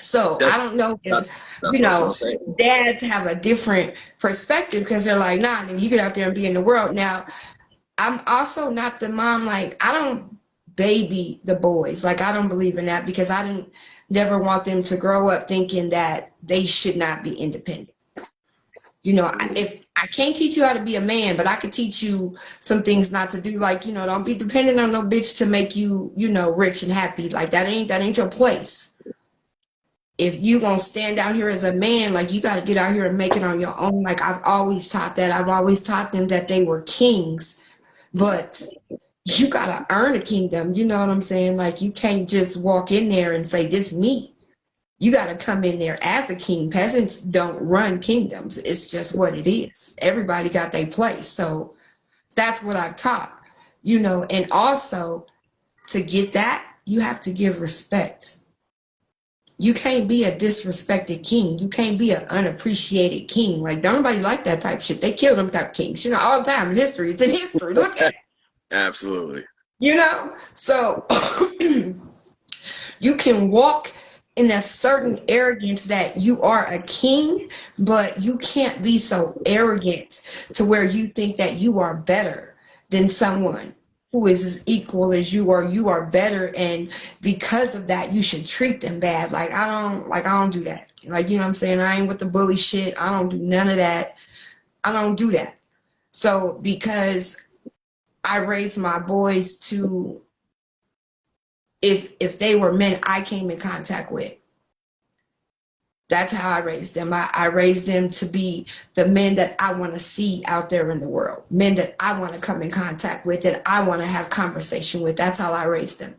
Speaker 1: So
Speaker 2: That,
Speaker 1: I don't know if,
Speaker 2: that's what I was gonna say.
Speaker 1: dads have a different perspective because they're like, nah, then you get out there and be in the world. Now, I'm also not the mom, like, I don't baby the boys. Like, I don't believe in that because I didn't never want them to grow up thinking that they should not be independent. If I can't teach you how to be a man, but I could teach you some things not to do. Like, don't be dependent on no bitch to make you, rich and happy. Like that ain't your place. If you gonna stand out here as a man, like you got to get out here and make it on your own. Like I've always taught that. I've always taught them that they were kings, but you gotta earn a kingdom. You know what I'm saying? Like you can't just walk in there and say, "This me." You gotta come in there as a king. Peasants don't run kingdoms. It's just what it is. Everybody got their place. So that's what I've taught. And also to get that, you have to give respect. You can't be a disrespected king. You can't be an unappreciated king. Like, don't nobody like that type of shit. They kill them type of kings, all the time in history. It's in history. Look at it.
Speaker 2: Absolutely.
Speaker 1: So you can walk in a certain arrogance that you are a king, but you can't be so arrogant to where you think that you are better than someone who is as equal as you are. You are better, and because of that, you should treat them bad. Like I don't do that. Like, you know what I'm saying? I ain't with the bully shit. I don't do none of that. I don't do that. So because I raised my boys to, if they were men I came in contact with, that's how I raised them. I raised them to be the men that I want to see out there in the world, men that I want to come in contact with, that I want to have conversation with. That's how I raised them.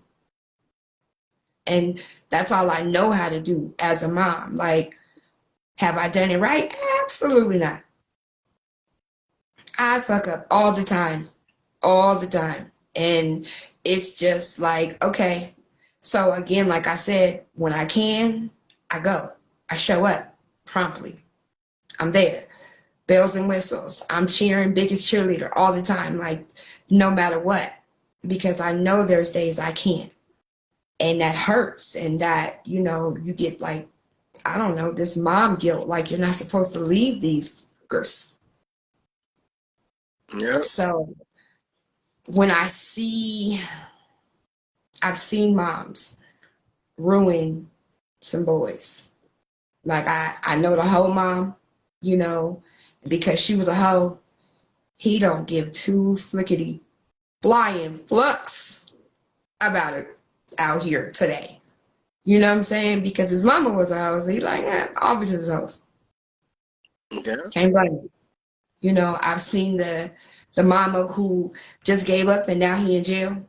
Speaker 1: And that's all I know how to do as a mom. Like, have I done it right? Absolutely not. I fuck up all the time, all the time. And it's just like, okay. So again, like I said, when I can, I go. I show up promptly. I'm there. Bells and whistles. I'm cheering, biggest cheerleader all the time, like no matter what, because I know there's days I can't. And that hurts. And that, you get like, I don't know, this mom guilt, like you're not supposed to leave these girls.
Speaker 2: Yeah.
Speaker 1: So when I've seen moms ruin some boys. Like I know the whole mom, because she was a hoe. He don't give two flickety flying flux about it out here today. You know what I'm saying? Because his mama was a hoe, so he like, all bitches is hoes.
Speaker 2: Yeah.
Speaker 1: Can't blame him. I've seen the mama who just gave up and now he in jail.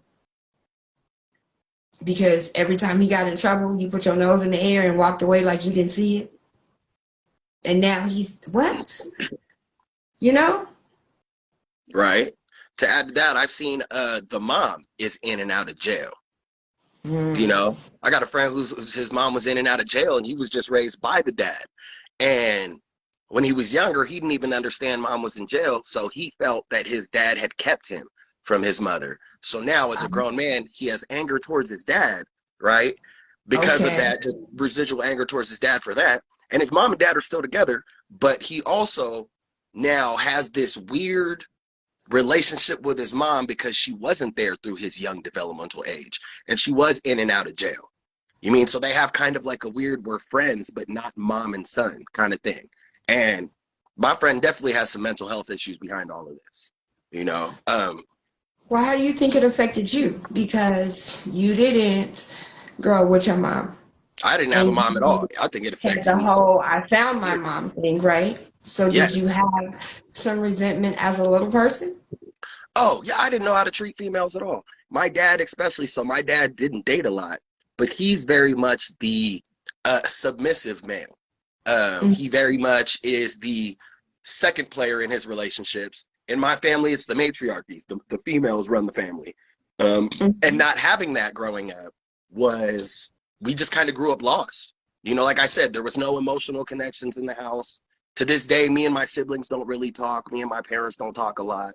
Speaker 1: Because every time he got in trouble, you put your nose in the air and walked away like you didn't see it. And now he's, what?
Speaker 2: Right. To add to that, I've seen the mom is in and out of jail. I got a friend whose his mom was in and out of jail, and he was just raised by the dad. And when he was younger, he didn't even understand mom was in jail, so he felt that his dad had kept him from his mother. So now, as a grown man, he has anger towards his dad, right? Because of that, just residual anger towards his dad for that. And his mom and dad are still together, but he also now has this weird relationship with his mom because she wasn't there through his young developmental age, and she was in and out of jail. So they have kind of like a weird, we're friends but not mom and son kind of thing. And my friend definitely has some mental health issues behind all of this.
Speaker 1: Well, how do you think it affected you? Because you didn't grow up with your mom.
Speaker 2: I didn't have a
Speaker 1: And
Speaker 2: mom at all. I think it
Speaker 1: had
Speaker 2: affected
Speaker 1: the
Speaker 2: me
Speaker 1: whole I found my
Speaker 2: here.
Speaker 1: mom thing, right? So
Speaker 2: Yeah.
Speaker 1: did you have some resentment as a little person?
Speaker 2: Oh, yeah, I didn't know how to treat females at all. My dad, especially, so my dad didn't date a lot, but he's very much the submissive male. He very much is the second player in his relationships. In my family, it's the matriarchies. The females run the family. And not having that growing up was, we just kind of grew up lost. Like I said, there was no emotional connections in the house. To this day, me and my siblings don't really talk. Me and my parents don't talk a lot.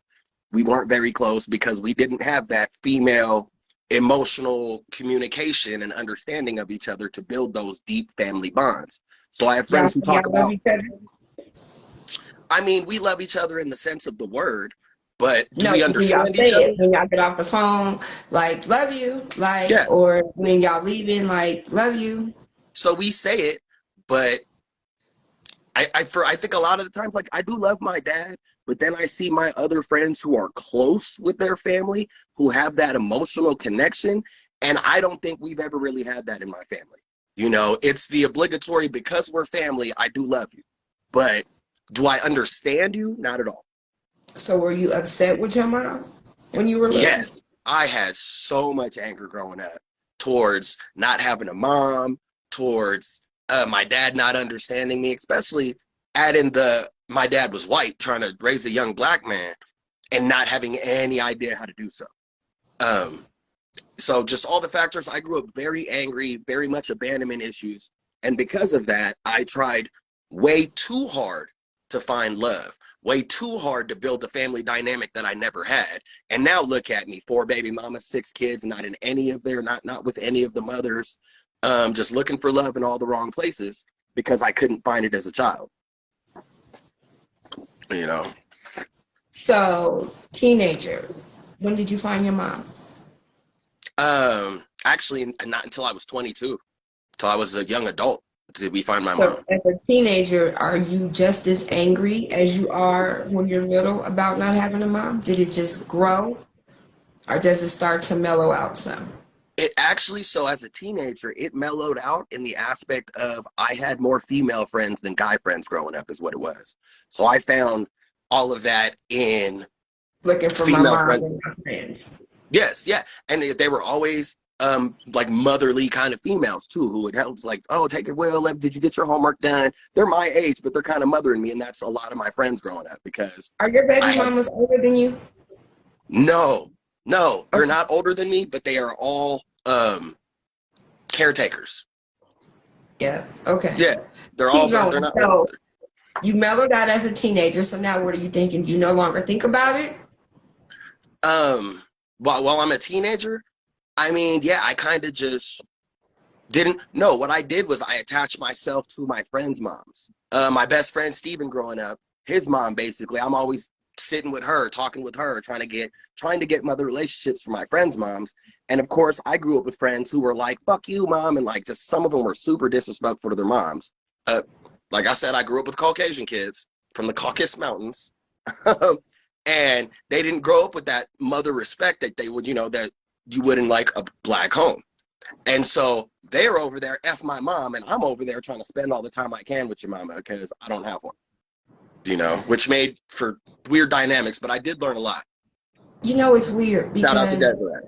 Speaker 2: We weren't very close because we didn't have that female emotional communication and understanding of each other to build those deep family bonds. So I have friends who talk
Speaker 1: Y'all love
Speaker 2: about,
Speaker 1: each other?
Speaker 2: we love each other in the sense of the word, but do
Speaker 1: No,
Speaker 2: we
Speaker 1: do y'all
Speaker 2: understand
Speaker 1: say
Speaker 2: each other?
Speaker 1: it when y'all get off the phone, like love you, like,
Speaker 2: Yeah.
Speaker 1: or when y'all leaving, like love you?
Speaker 2: So we say it, but I think a lot of the times, like, I do love my dad, but then I see my other friends who are close with their family, who have that emotional connection, and I don't think we've ever really had that in my family. You know, it's the obligatory, because we're family, I do love you. But do I understand you? Not at all.
Speaker 1: So were you upset with your mom when you were little?
Speaker 2: Yes, I had so much anger growing up towards not having a mom, towards my dad not understanding me, especially adding the my dad was white, trying to raise a young black man and not having any idea how to do so. Um, so just all the factors, I grew up very angry, very much abandonment issues. And because of that, I tried way too hard to find love, way too hard to build a family dynamic that I never had. And now look at me, 4 baby mamas, 6 kids, not in any of their, not with any of the mothers, just looking for love in all the wrong places because I couldn't find it as a child, you know?
Speaker 1: So, teenager, when did you find your mom?
Speaker 2: Actually, not until I was 22, until I was a young adult, did we find my
Speaker 1: So,
Speaker 2: mom.
Speaker 1: as a teenager, are you just as angry as you are when you're little about not having a mom? Did it just grow, or does it start to mellow out some?
Speaker 2: It actually, so as a teenager, it mellowed out in the aspect of I had more female friends than guy friends growing up, is what it was. So I found all of that in
Speaker 1: Looking for my
Speaker 2: female
Speaker 1: mom
Speaker 2: friends.
Speaker 1: and my friends.
Speaker 2: Yes, yeah. And they were always like motherly kind of females too, who would help, like, oh, take it well, did you get your homework done? They're my age, but they're kind of mothering me, and that's a lot of my friends growing up because
Speaker 1: Are your
Speaker 2: I
Speaker 1: baby
Speaker 2: had
Speaker 1: mamas older than you?
Speaker 2: no, no, they're
Speaker 1: Okay.
Speaker 2: not older than me, but they are all caretakers.
Speaker 1: Yeah. Okay.
Speaker 2: Yeah,
Speaker 1: Keep
Speaker 2: they're
Speaker 1: going.
Speaker 2: not older.
Speaker 1: So you mellowed out as a teenager. So now what are you thinking? You no longer think about it?
Speaker 2: Um, while I'm a teenager, I mean, yeah, I kind of just didn't know. What I did was I attached myself to my friends' moms. My best friend Steven growing up, his mom basically, I'm always sitting with her, talking with her, trying to get mother relationships for my friends' moms. And of course, I grew up with friends who were like, "Fuck you, mom," and like just some of them were super disrespectful to their moms. Uh, like I said, I grew up with Caucasian kids from the Caucasus Mountains. And they didn't grow up with that mother respect that they would, that you would in like a black home. And so they're over there, F my mom, and I'm over there trying to spend all the time I can with your mama because I don't have one, which made for weird dynamics, but I did learn a lot.
Speaker 1: You know, it's weird
Speaker 2: Shout out to
Speaker 1: because
Speaker 2: Desiree.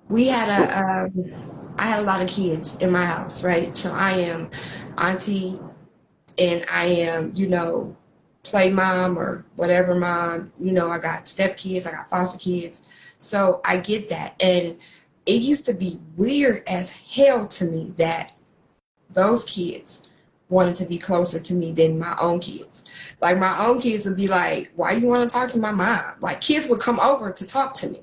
Speaker 1: we had I had a lot of kids in my house, right? So I am auntie and I am, play mom or whatever mom. I got step kids, I got foster kids. So I get that. And it used to be weird as hell to me that those kids wanted to be closer to me than my own kids. Like my own kids would be like, why you want to talk to my mom? Like kids would come over to talk to me.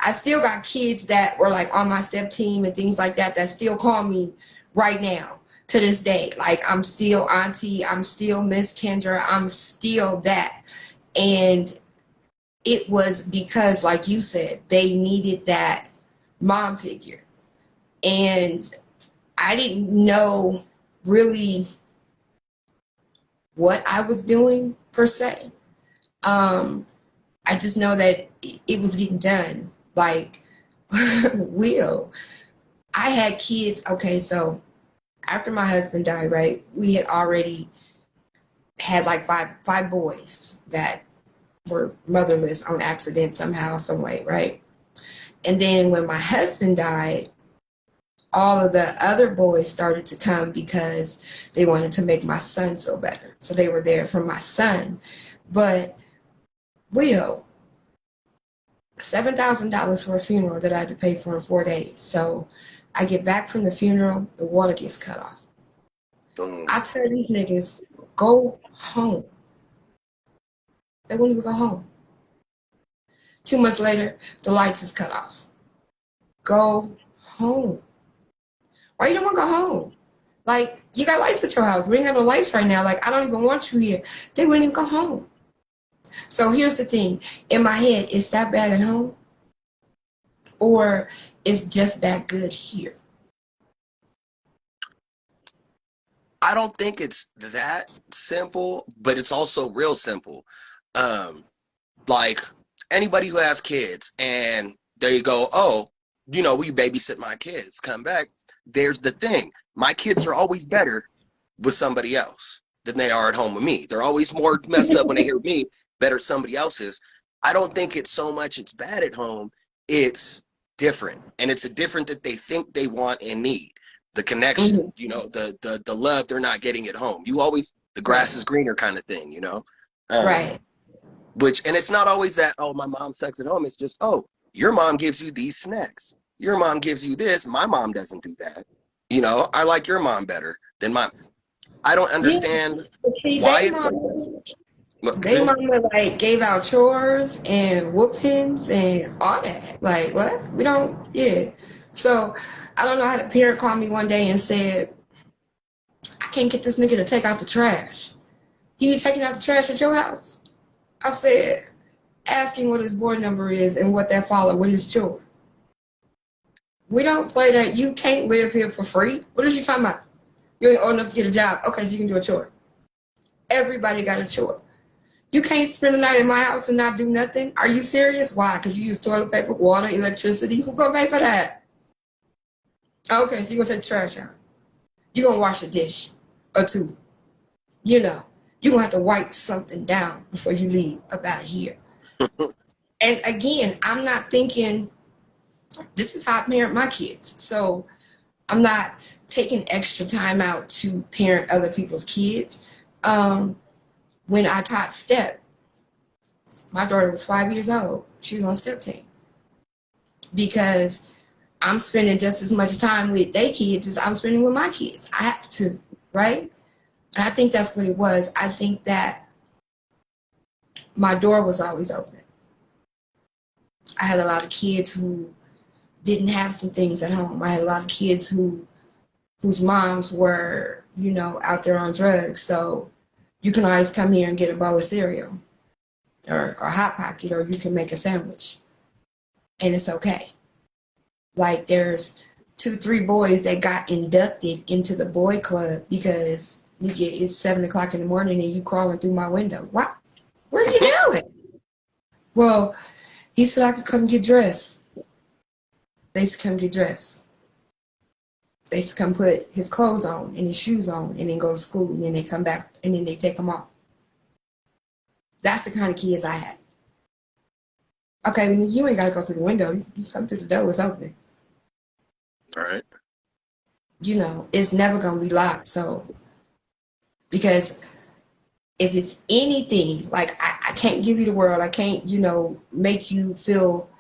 Speaker 1: I still got kids that were like on my step team and things like that still call me right now to this day. Like I'm still auntie, I'm still Miss Kendra, I'm still that. And it was because, like you said, they needed that mom figure. And I didn't know really what I was doing per se. Um, I just know that it was getting done. Like, Will, I had kids. Okay, so after my husband died, right, we had already had like five boys that were motherless on accident somehow, some way, right? And then when my husband died, all of the other boys started to come because they wanted to make my son feel better. So they were there for my son. But Will, $7,000 for a funeral that I had to pay for in 4 days. So I get back from the funeral, the water gets cut off. I tell these niggas, go home. They won't even go home. 2 months later, the lights is cut off. Go home. Why you don't want to go home? Like, you got lights at your house. We ain't got no lights right now. Like, I don't even want you here. They wouldn't even go home. So here's the thing. In my head, is that bad at home? Or is just that good here?
Speaker 2: I don't think it's that simple, but it's also real simple. Um, like anybody who has kids and they go, oh, will you babysit my kids? Come back. There's the thing. My kids are always better with somebody else than they are at home with me. They're always more messed up when they hear me, better somebody else's. I don't think it's so much it's bad at home. It's different. And it's a different that they think they want and need. The connection,
Speaker 1: Mhm.
Speaker 2: the love they're not getting at home. You always the grass is
Speaker 1: Right.
Speaker 2: greener kind of thing. Um,
Speaker 1: Right.
Speaker 2: and it's not always that, oh, my mom sucks at home. It's just, oh, your mom gives you these snacks. Your mom gives you this. My mom doesn't do that. I like your mom better than mine. I don't
Speaker 1: Yeah.
Speaker 2: understand
Speaker 1: But see,
Speaker 2: why it's like that so much. Look,
Speaker 1: they
Speaker 2: see?
Speaker 1: mama like gave out chores and whoopings and all that. Like what? We don't. Yeah. So I don't know how the parent called me one day and said, I can't get this nigga to take out the trash. He be taking out the trash at your house? I said, asking what his board number is and what that follow with his chore. We don't play that. You can't live here for free. What are you talking about? You ain't old enough to get a job. Okay, so you can do a chore. Everybody got a chore. You can't spend the night in my house and not do nothing. Are you serious? Why? Because you use toilet paper, water, electricity. Who gonna pay for that? Okay, so you're gonna take the trash out. You're gonna wash a dish or two. You know, you're gonna have to wipe something down before you leave up out of here. And again, I'm not thinking this is how I parent my kids. So I'm not taking extra time out to parent other people's kids. When I taught step, my daughter was 5 years old. She was on step team because I'm spending just as much time with their kids as I'm spending with my kids. I have to, right? And I think that's what it was. I think that my door was always open. I had a lot of kids who didn't have some things at home. I had a lot of kids whose moms were, out there on drugs. So you can always come here and get a bowl of cereal or a hot pocket, or you can make a sandwich, and it's okay. Like there's 2, 3 boys that got inducted into the boy club because it's 7 o'clock in the morning and you crawling through my window. What? What are you doing? Well, he said I could come get dressed. They used to come get dressed. They used to come put his clothes on and his shoes on and then go to school, and then they come back and then they take them off. That's the kind of kids I had. Okay, well, you ain't got to go through the window. You come through the door, it's open.
Speaker 2: All right.
Speaker 1: It's never going to be locked. So, because if it's anything, like I can't give you the world, I can't, make you feel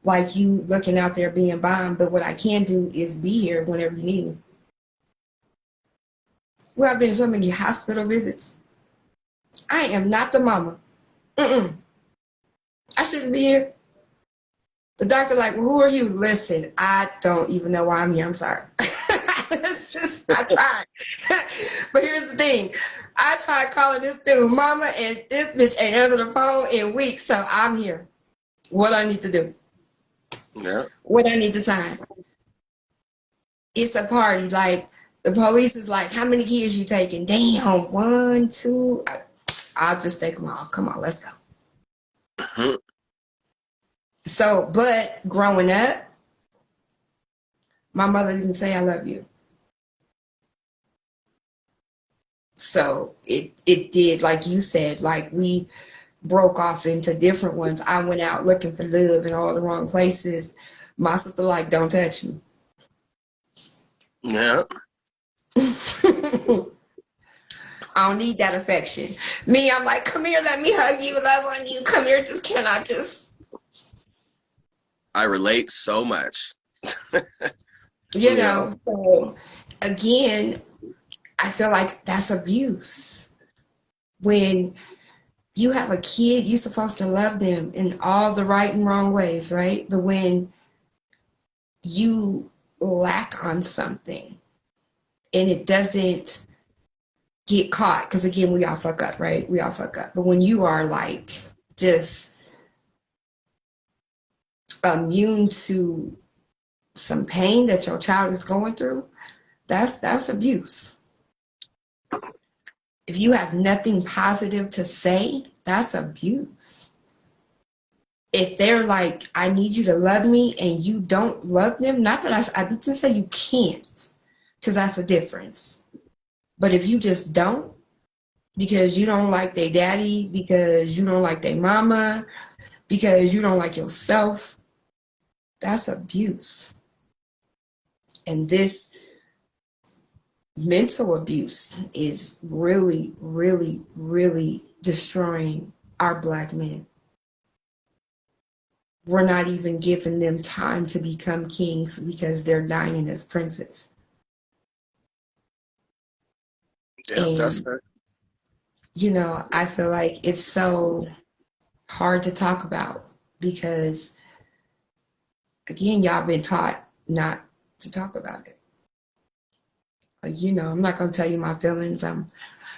Speaker 1: like you looking out there being bombed, but what I can do is be here whenever you need me. Well, I've been to so many hospital visits. I am not the mama. Mm-mm. I shouldn't be here. The doctor like, well, who are you? Listen, I don't even know why I'm here. I'm sorry. I tried. But here's the thing. I tried calling this dude mama, and this bitch ain't answered the phone in weeks, so I'm here. What I need to do?
Speaker 2: Yeah.
Speaker 1: What I need to sign? It's a party. Like, the police is like, how many kids you taking? Damn, one, two. I'll just take them all. Come on, let's go.
Speaker 2: Mhm.
Speaker 1: So, but growing up, my mother didn't say I love you. So it did, like you said, like we broke off into different ones. I went out looking for love in all the wrong places. My sister like, don't touch me.
Speaker 2: Yeah.
Speaker 1: I don't need that affection. Me, I'm like, come here, let me hug you, love on you. Come here, just can I just,
Speaker 2: I relate so much.
Speaker 1: you
Speaker 2: Yeah.
Speaker 1: know? So again, I feel like that's abuse. When you have a kid, you're supposed to love them in all the right and wrong ways, right? But when you lack on something and it doesn't get caught, because again, we all fuck up, right? We all fuck up. But when you are like just immune to some pain that your child is going through, that's abuse. If you have nothing positive to say, that's abuse. If they're like, I need you to love me, and you don't love them, not that I didn't say you can't, because that's a difference. But if you just don't, because you don't like their daddy, because you don't like their mama, because you don't like yourself, that's abuse. And this mental abuse is really, really, really destroying our Black men. We're not even giving them time to become kings because they're dying as princes.
Speaker 2: Yeah, that's
Speaker 1: And,
Speaker 2: fair.
Speaker 1: I feel like it's so hard to talk about because, again, y'all been taught not to talk about it. I'm not going to tell you my feelings. I'm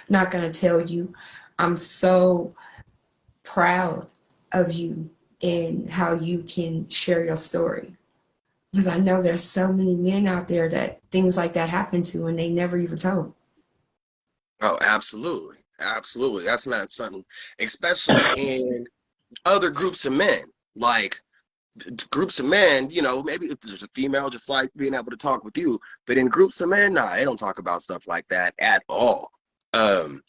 Speaker 1: not going to tell you. I'm so proud of you and how you can share your story. Because I know there's so many men out there that things like that happen to and they never even told.
Speaker 2: Oh, absolutely. Absolutely. That's not something, especially in other groups of men. Like groups of men, maybe if there's a female just like being able to talk with you, but in groups of men, nah, they don't talk about stuff like that at all. Um,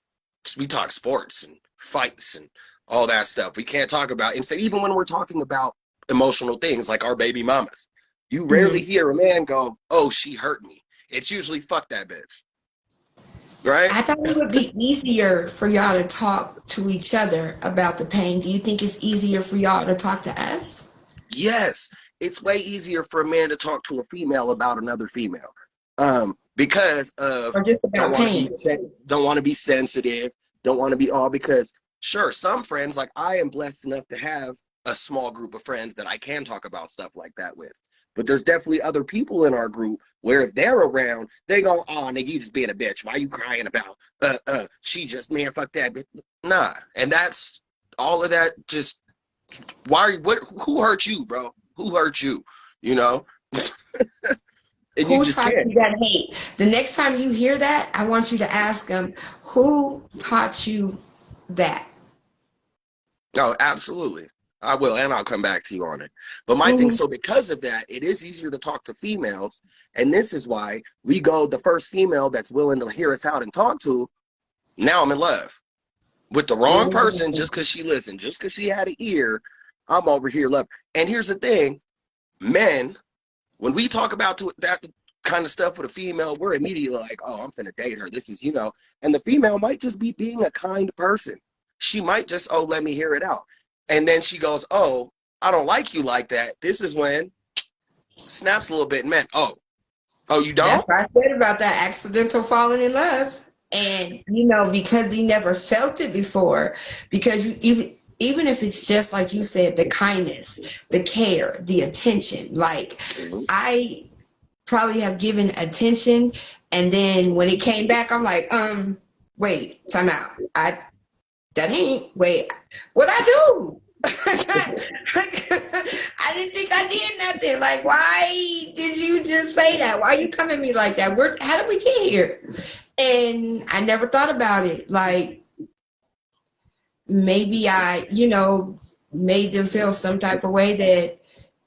Speaker 2: we talk sports and fights and all that stuff. We can't talk about instead, even when we're talking about emotional things like our baby mamas. You rarely
Speaker 1: Mm-hmm.
Speaker 2: hear a man go, "Oh, she hurt me." It's usually "fuck that bitch," right?
Speaker 1: I thought it would be easier for y'all to talk to each other about the pain. Do you think it's easier for y'all to talk to us?
Speaker 2: Yes, it's way easier for a man to talk to a female about another female, because of
Speaker 1: Or just
Speaker 2: don't
Speaker 1: about
Speaker 2: want to be
Speaker 1: pain?
Speaker 2: don't want to be sensitive, don't want to be all because sure, some friends like I am blessed enough to have a small group of friends that I can talk about stuff like that with. But there's definitely other people in our group where if they're around, they go, "Oh, nigga, you just being a bitch. Why you crying about? She just man, fuck that bitch." Nah, and that's all of that. Just why? What? Who hurt you, bro? Who hurt you? You know, and you
Speaker 1: Who
Speaker 2: just
Speaker 1: taught
Speaker 2: can't.
Speaker 1: you that hate? The next time you hear that, I want you to ask them, who taught you that?
Speaker 2: No, absolutely. I will, and I'll come back to you on it. But my thing,
Speaker 1: Mm-hmm.
Speaker 2: so because of that, it is easier to talk to females, and this is why we go the first female that's willing to hear us out and talk to. Now I'm in love with the wrong person
Speaker 1: Mm-hmm.
Speaker 2: just because she listened, just because she had an ear. I'm over here love. And here's the thing, men, when we talk about that kind of stuff with a female, we're immediately like, oh, I'm finna date her. This is, and the female might just be being a kind person. She might just, oh, let me hear it out. And then she goes, oh, I don't like you like that. This is when snaps a little bit and man, oh, you
Speaker 1: That's
Speaker 2: don't?
Speaker 1: what I said about that accidental falling in love. And because you never felt it before, because you even if it's just like you said, the kindness, the care, the attention. Like
Speaker 2: Mhm.
Speaker 1: I probably have given attention, and then when it came back, I'm like, wait, time out. That ain't wait, what I do? I didn't think I did nothing. Like, why did you just say that? Why you come at me like that? How did we get here? And I never thought about it. Like, maybe I, made them feel some type of way that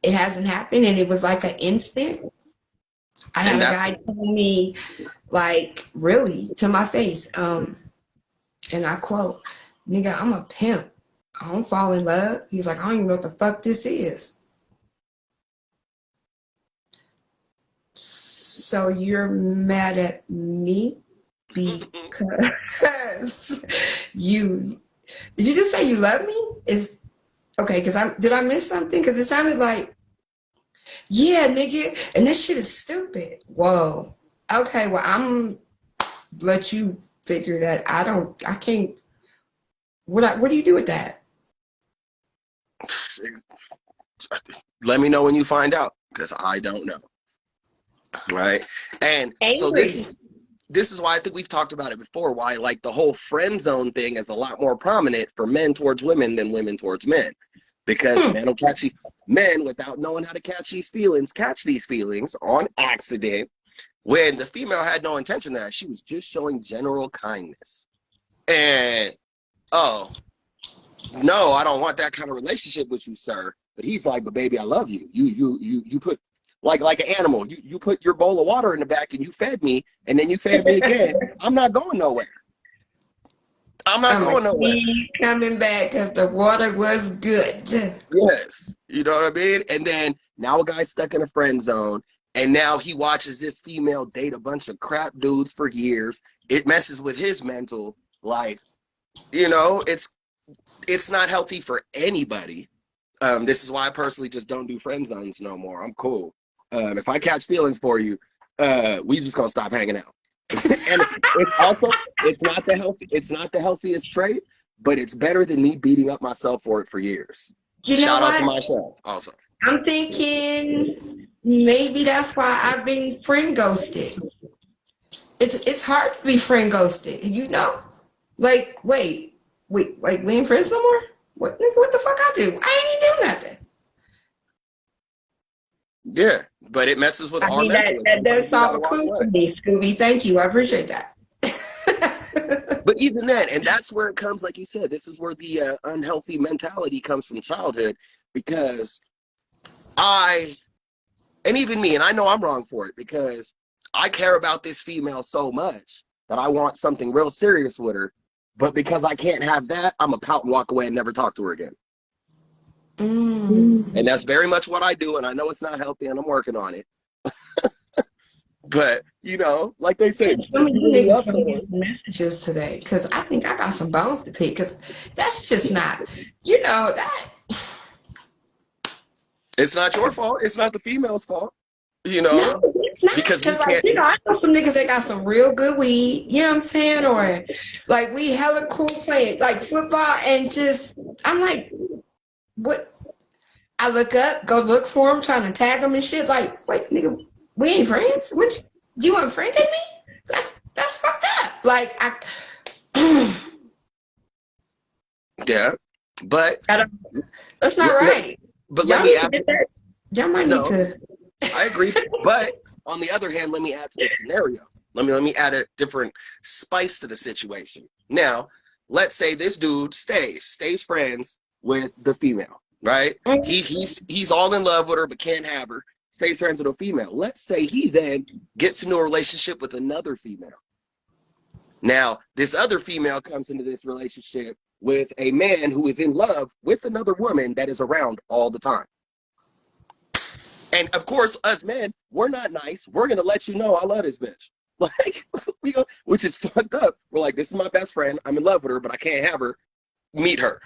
Speaker 1: it hasn't happened and it was like an instant. I
Speaker 2: And
Speaker 1: had a
Speaker 2: that's
Speaker 1: guy tell me, like, really, to my face, and I quote, nigga, I'm a pimp. I don't fall in love. He's like, I don't even know what the fuck this is. So you're mad at me because you did you just say you love me? Is okay, because did I miss something? Because it sounded like, yeah, nigga, and this shit is stupid. Whoa. Okay, well, I'm let you figure that. I can't. What do you do with that?
Speaker 2: let me know when you find out because I don't know. Right. And so
Speaker 1: Angry.
Speaker 2: this is why I think we've talked about it before, why like the whole friend zone thing is a lot more prominent for men towards women than women towards men. Because
Speaker 1: Hmm.
Speaker 2: men will men without knowing how to catch these feelings on accident when the female had no intention of that. She was just showing general kindness. And oh no, I don't want that kind of relationship with you, sir. But he's like, but baby, I love you. You put like an animal. You put your bowl of water in the back and you fed me, and then you fed me again. I'm not going nowhere. I'm not
Speaker 1: I'm gonna
Speaker 2: going nowhere.
Speaker 1: keep coming back because the water was good.
Speaker 2: Yes. You know what I mean? And then now a guy's stuck in a friend zone, and now he watches this female date a bunch of crap dudes for years. It messes with his mental life. You know, it's not healthy for anybody. This is why I personally just don't do friend zones no more. I'm cool. If I catch feelings for you, we just gonna stop hanging out. And it's also it's not the healthiest trait, but it's better than me beating up myself for it for years.
Speaker 1: You know
Speaker 2: Shout out to
Speaker 1: what?
Speaker 2: myself also.
Speaker 1: I'm thinking maybe that's why I've been friend ghosted. It's hard to be friend ghosted, you know? Like, wait, we ain't friends no more? What nigga, what the fuck I do? I ain't even do nothing.
Speaker 2: Yeah, but it messes with
Speaker 1: I
Speaker 2: our
Speaker 1: mean
Speaker 2: mental.
Speaker 1: that does
Speaker 2: You
Speaker 1: solve
Speaker 2: gotta
Speaker 1: a
Speaker 2: walk
Speaker 1: clue
Speaker 2: away.
Speaker 1: for me, Scooby. Thank you. I appreciate that.
Speaker 2: But even then, and that's where it comes, like you said, this is where the unhealthy mentality comes from childhood, because I, and even me, and I know I'm wrong for it, because I care about this female so much that I want something real serious with her, but because I can't have that, I'm a pout and walk away and never talk to her again. And
Speaker 1: Mm.
Speaker 2: that's very much what I do, and I know it's not healthy, and I'm working on it. But, you know, like they say,
Speaker 1: Some
Speaker 2: if
Speaker 1: of
Speaker 2: you
Speaker 1: you
Speaker 2: really
Speaker 1: niggas
Speaker 2: love
Speaker 1: gonna get
Speaker 2: someone,
Speaker 1: some messages today because I think I got some bones to pick because that's just not, you know, that.
Speaker 2: it's not your fault. It's not the female's fault, you
Speaker 1: No,
Speaker 2: know,
Speaker 1: it's not.
Speaker 2: because we
Speaker 1: Cause like,
Speaker 2: can't.
Speaker 1: you know, I know some niggas that got some real good weed, you know what I'm saying? Or like we hella cool playing like football and just I'm like, what I look up, go look for him, trying to tag him and shit, like, wait, nigga, we ain't friends? What you unfriended me? That's fucked up. Like I
Speaker 2: Yeah, but
Speaker 1: I don't, that's not
Speaker 2: let, let-
Speaker 1: right.
Speaker 2: but let
Speaker 1: Y'all
Speaker 2: me
Speaker 1: need to
Speaker 2: add.
Speaker 1: get that. Y'all might need
Speaker 2: No,
Speaker 1: to.
Speaker 2: I agree. But on the other hand, let me add to the scenario. Let me add a different spice to the situation. Now, let's say this dude stays friends with the female, right? He's all in love with her but can't have her. Stays friends with a female. Let's say he then gets into a relationship with another female. Now, this other female comes into this relationship with a man who is in love with another woman that is around all the time. And of course, us men, we're not nice. We're gonna let you know I love this bitch. Like we go, which is fucked up. We're like, this is my best friend. I'm in love with her, but I can't have her. Meet her.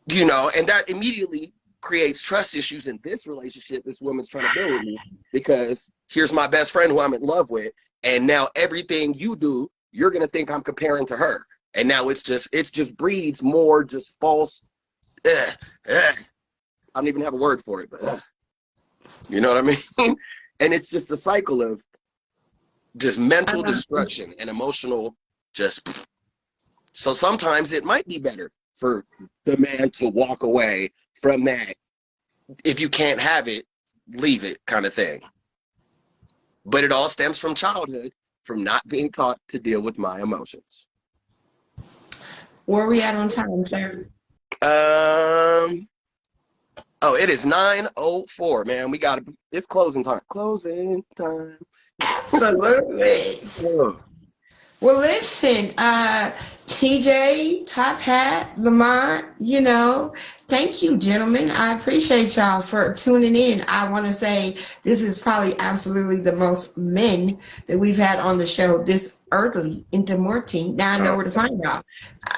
Speaker 2: You know, and that immediately creates trust issues in this relationship this woman's trying to build with me, because here's my best friend who I'm in love with, and now everything you do, you're gonna think I'm comparing to her. And now it just breeds more just false. Ugh, ugh. I don't even have a word for it, but you know what I mean? And it's just a cycle of just mental destruction and emotional just. So sometimes it might be better for the man to walk away from that. If you can't have it, leave it, kind of thing. But it all stems from childhood, from not being taught to deal with my emotions.
Speaker 1: Where we at on time, sir?
Speaker 2: Um. Oh, it is 9:04, man. We got it's closing time. Closing time.
Speaker 1: Absolutely.
Speaker 2: Oh,
Speaker 1: Well, listen, TJ, Top Hat, Lamont, you know, thank you, gentlemen. I appreciate y'all for tuning in. I want to say this is probably absolutely the most men that we've had on the show this early into morning. Now I know
Speaker 2: oh.
Speaker 1: where to find y'all.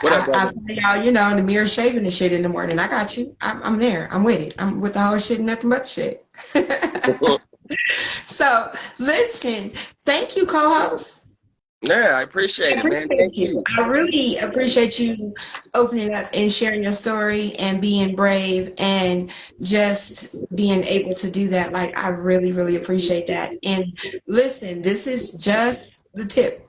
Speaker 2: What up,
Speaker 1: I
Speaker 2: brother?
Speaker 1: find y'all, you know, in the mirror shaving and shit in the morning. I got you. I'm there. I'm with it. I'm with the whole shit and nothing but shit. So, listen, thank you, co-host.
Speaker 2: Yeah, I
Speaker 1: I
Speaker 2: appreciate it, man.
Speaker 1: appreciate
Speaker 2: Thank
Speaker 1: you.
Speaker 2: you.
Speaker 1: I really appreciate you opening up and sharing your story and being brave and just being able to do that. Like, I really, really appreciate that. And listen, this is just the tip.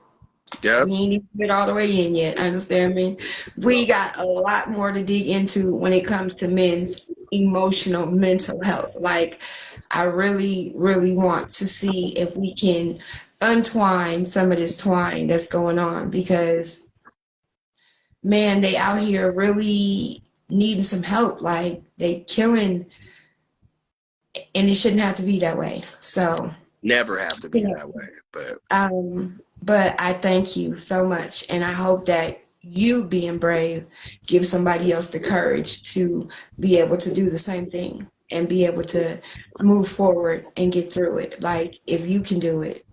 Speaker 2: Yep.
Speaker 1: We ain't even get all the way in yet. Understand me? We
Speaker 2: No.
Speaker 1: got a lot more to dig into when it comes to men's emotional mental health. Like, I really, really want to see if we can untwine some of this twine that's going on because man, they out here really needing some help. Like they killing, and it shouldn't have to be that way. So,
Speaker 2: Never have to
Speaker 1: you
Speaker 2: be
Speaker 1: know,
Speaker 2: that way. But
Speaker 1: but I thank you so much, and I hope that you being brave give somebody else the courage to be able to do the same thing and be able to move forward and get through it. Like if you can do it, it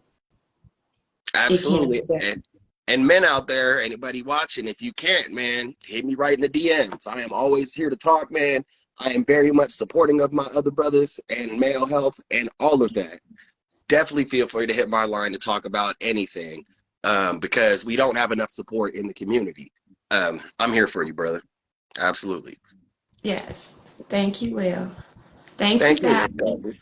Speaker 1: can be
Speaker 2: absolutely.
Speaker 1: done.
Speaker 2: And men out there, anybody watching, if you can't, man, hit me right in the DMs. I am always here to talk, man. I am very much supporting of my other brothers and male health and all of that. Definitely feel free to hit my line to talk about anything, because we don't have enough support in the community. I'm here for you, brother. Absolutely.
Speaker 1: Yes. Thank you, Will. Thank you,
Speaker 2: Thank you.
Speaker 1: guys.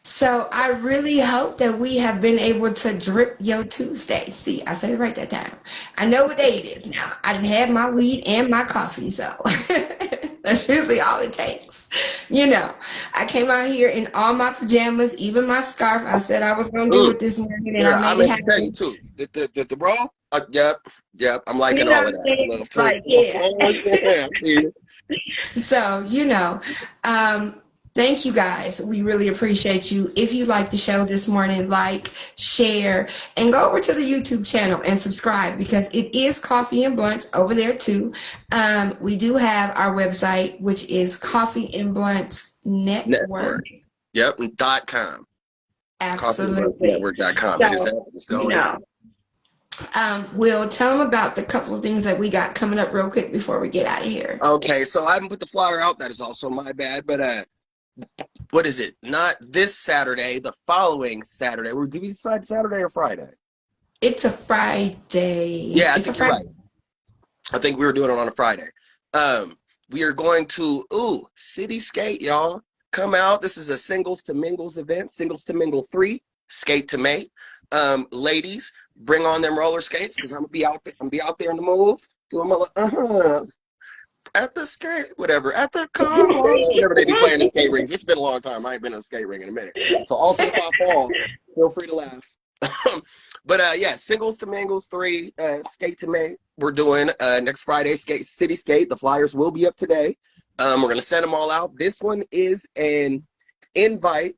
Speaker 1: So I really hope that we have been able to drip your Tuesday. See, I said it right that time. I know what day it is now. I done had my weed and my coffee, so that's usually all it takes. You know, I came out here in all my pajamas, even my scarf. I said I was gonna do
Speaker 2: Mm,
Speaker 1: it this morning, and I
Speaker 2: yeah, I
Speaker 1: made it
Speaker 2: meant to tell you
Speaker 1: happen.
Speaker 2: too. The roll? Yep, yep. I'm liking
Speaker 1: You know
Speaker 2: all
Speaker 1: what
Speaker 2: of
Speaker 1: I'm
Speaker 2: that.
Speaker 1: saying?
Speaker 2: Little full,
Speaker 1: Like,
Speaker 2: little
Speaker 1: yeah.
Speaker 2: floors. Yeah, I see you.
Speaker 1: So, um, thank you guys. We really appreciate you. If you like the show this morning, like, share, and go over to the YouTube channel and subscribe because it is Coffee and Blunts over there too. We do have our website, which is Coffee and Blunts Network.
Speaker 2: Network. Yep, and .com.
Speaker 1: Absolutely.
Speaker 2: CoffeeandBluntsNetwork.com. It is
Speaker 1: So,
Speaker 2: up. It's
Speaker 1: you
Speaker 2: going.
Speaker 1: know, we'll tell them about the couple of things that we got coming up real quick before we get out of here.
Speaker 2: Okay, so I haven't put the flyer out. That is also my bad. But what is it? Not this Saturday. The following Saturday. Do we decide Saturday or Friday?
Speaker 1: It's a Friday.
Speaker 2: Yeah, I
Speaker 1: It's a
Speaker 2: think you're
Speaker 1: Friday.
Speaker 2: right. I think we were doing it on a Friday. We are going to City Skate, y'all. Come out. This is a singles to mingles event. Singles to mingle 3, skate to mate. Ladies, bring on them roller skates because I'm gonna be out there. I'm gonna be out there in the moves. Doing my at the skate, whatever, at the car wash, whatever they be playing the skate rings. It's been a long time. I ain't been in a skate ring in a minute. So also if I fall, feel free to laugh. But yeah, singles to mingles 3, skate to mate. We're doing next Friday, City Skate. The flyers will be up today. We're gonna send them all out. This one is an invite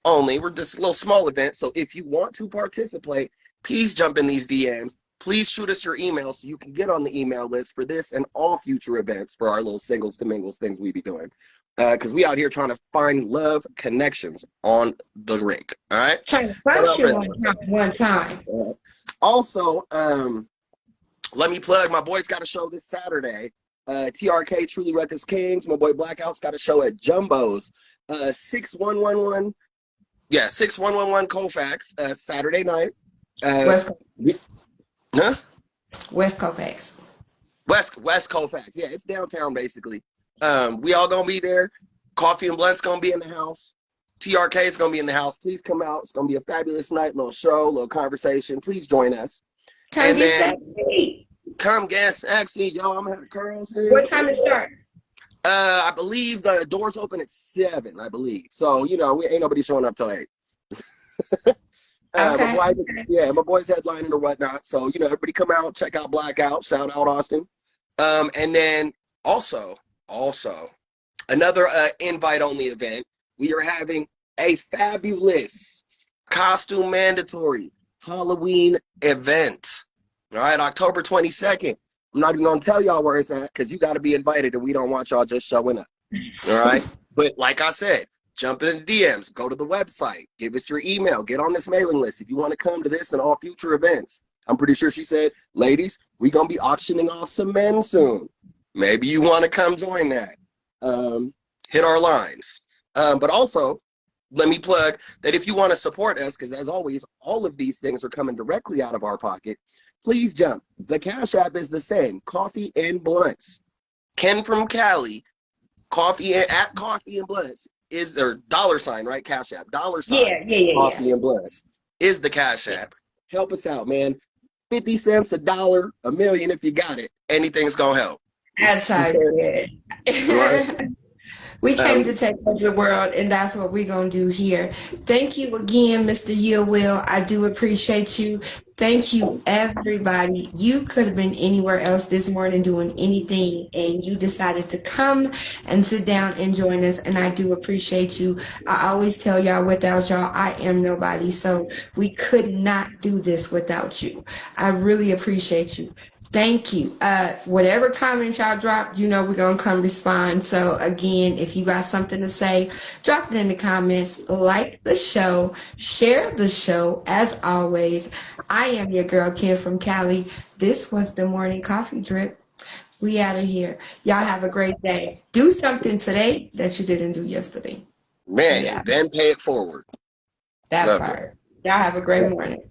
Speaker 2: only. We're just a little small event. So if you want to participate, please jump in these DMs. Please shoot us your email so you can get on the email list for this and all future events for our little singles to mingles things we be doing. Because we out here trying to find love connections on the rink. All right.
Speaker 1: Trying to
Speaker 2: But,
Speaker 1: punch you one time.
Speaker 2: also, let me plug. My boy's got a show this Saturday. TRK Truly Records Kings. My boy Blackout's got a show at Jumbo's. 6111. Yeah, 6111 Colfax, Saturday night.
Speaker 1: West
Speaker 2: Huh?
Speaker 1: West Colfax.
Speaker 2: West Colfax. Yeah, it's downtown basically. We all gonna be there. Coffee and Blunt's gonna be in the house. TRK is gonna be in the house. Please come out. It's gonna be a fabulous night, little show, little conversation. Please join us.
Speaker 1: Come
Speaker 2: And
Speaker 1: get
Speaker 2: then
Speaker 1: sexy.
Speaker 2: come get sexy, y'all. I'm gonna have curls in.
Speaker 1: What time it start?
Speaker 2: I believe the doors open at 7, I believe. So, we ain't nobody showing up till 8.
Speaker 1: Okay.
Speaker 2: My boy's headlining or whatnot. So, everybody come out, check out Blackout, shout out Austin. And then also another invite only event. We are having a fabulous costume mandatory Halloween event. All right, October 22nd. I'm not even gonna tell y'all where it's at because you got to be invited, and we don't want y'all just showing up. All right, but like I said, jump in the DMs, go to the website, give us your email, get on this mailing list if you want to come to this and all future events. I'm pretty sure she said, ladies, we gonna be auctioning off some men soon. Maybe you want to come join that. Hit our lines. But also, let me plug that if you want to support us, because as always, all of these things are coming directly out of our pocket, please jump. The Cash App is the same, Coffee and Blunts. Ken from Cali, Coffee and Blunts is their $, right? Cash App, $,
Speaker 1: Yeah.
Speaker 2: Coffee and Blunts is the Cash App. Help us out, man. 50 cents, $1, a million if you got it. Anything's gonna help.
Speaker 1: That's how it
Speaker 2: Right?
Speaker 1: is. We came to
Speaker 2: Um,
Speaker 1: take over the world, and that's what we're going to do here. Thank you again, Mr. Yield Will. I do appreciate you. Thank you, everybody. You could have been anywhere else this morning doing anything, and you decided to come and sit down and join us, and I do appreciate you. I always tell y'all, without y'all, I am nobody, so we could not do this without you. I really appreciate you. Thank you. Whatever comment y'all drop, you know we're gonna come respond. So again, if you got something to say, drop it in the comments. Like the show, share the show. As always, I am your girl Kim from Cali. This was the morning coffee drip. We out of here. Y'all have a great day. Do something today that you didn't do yesterday.
Speaker 2: Man,
Speaker 1: We
Speaker 2: and
Speaker 1: out.
Speaker 2: then pay it forward.
Speaker 1: That
Speaker 2: Love it.
Speaker 1: part. Y'all have a great morning.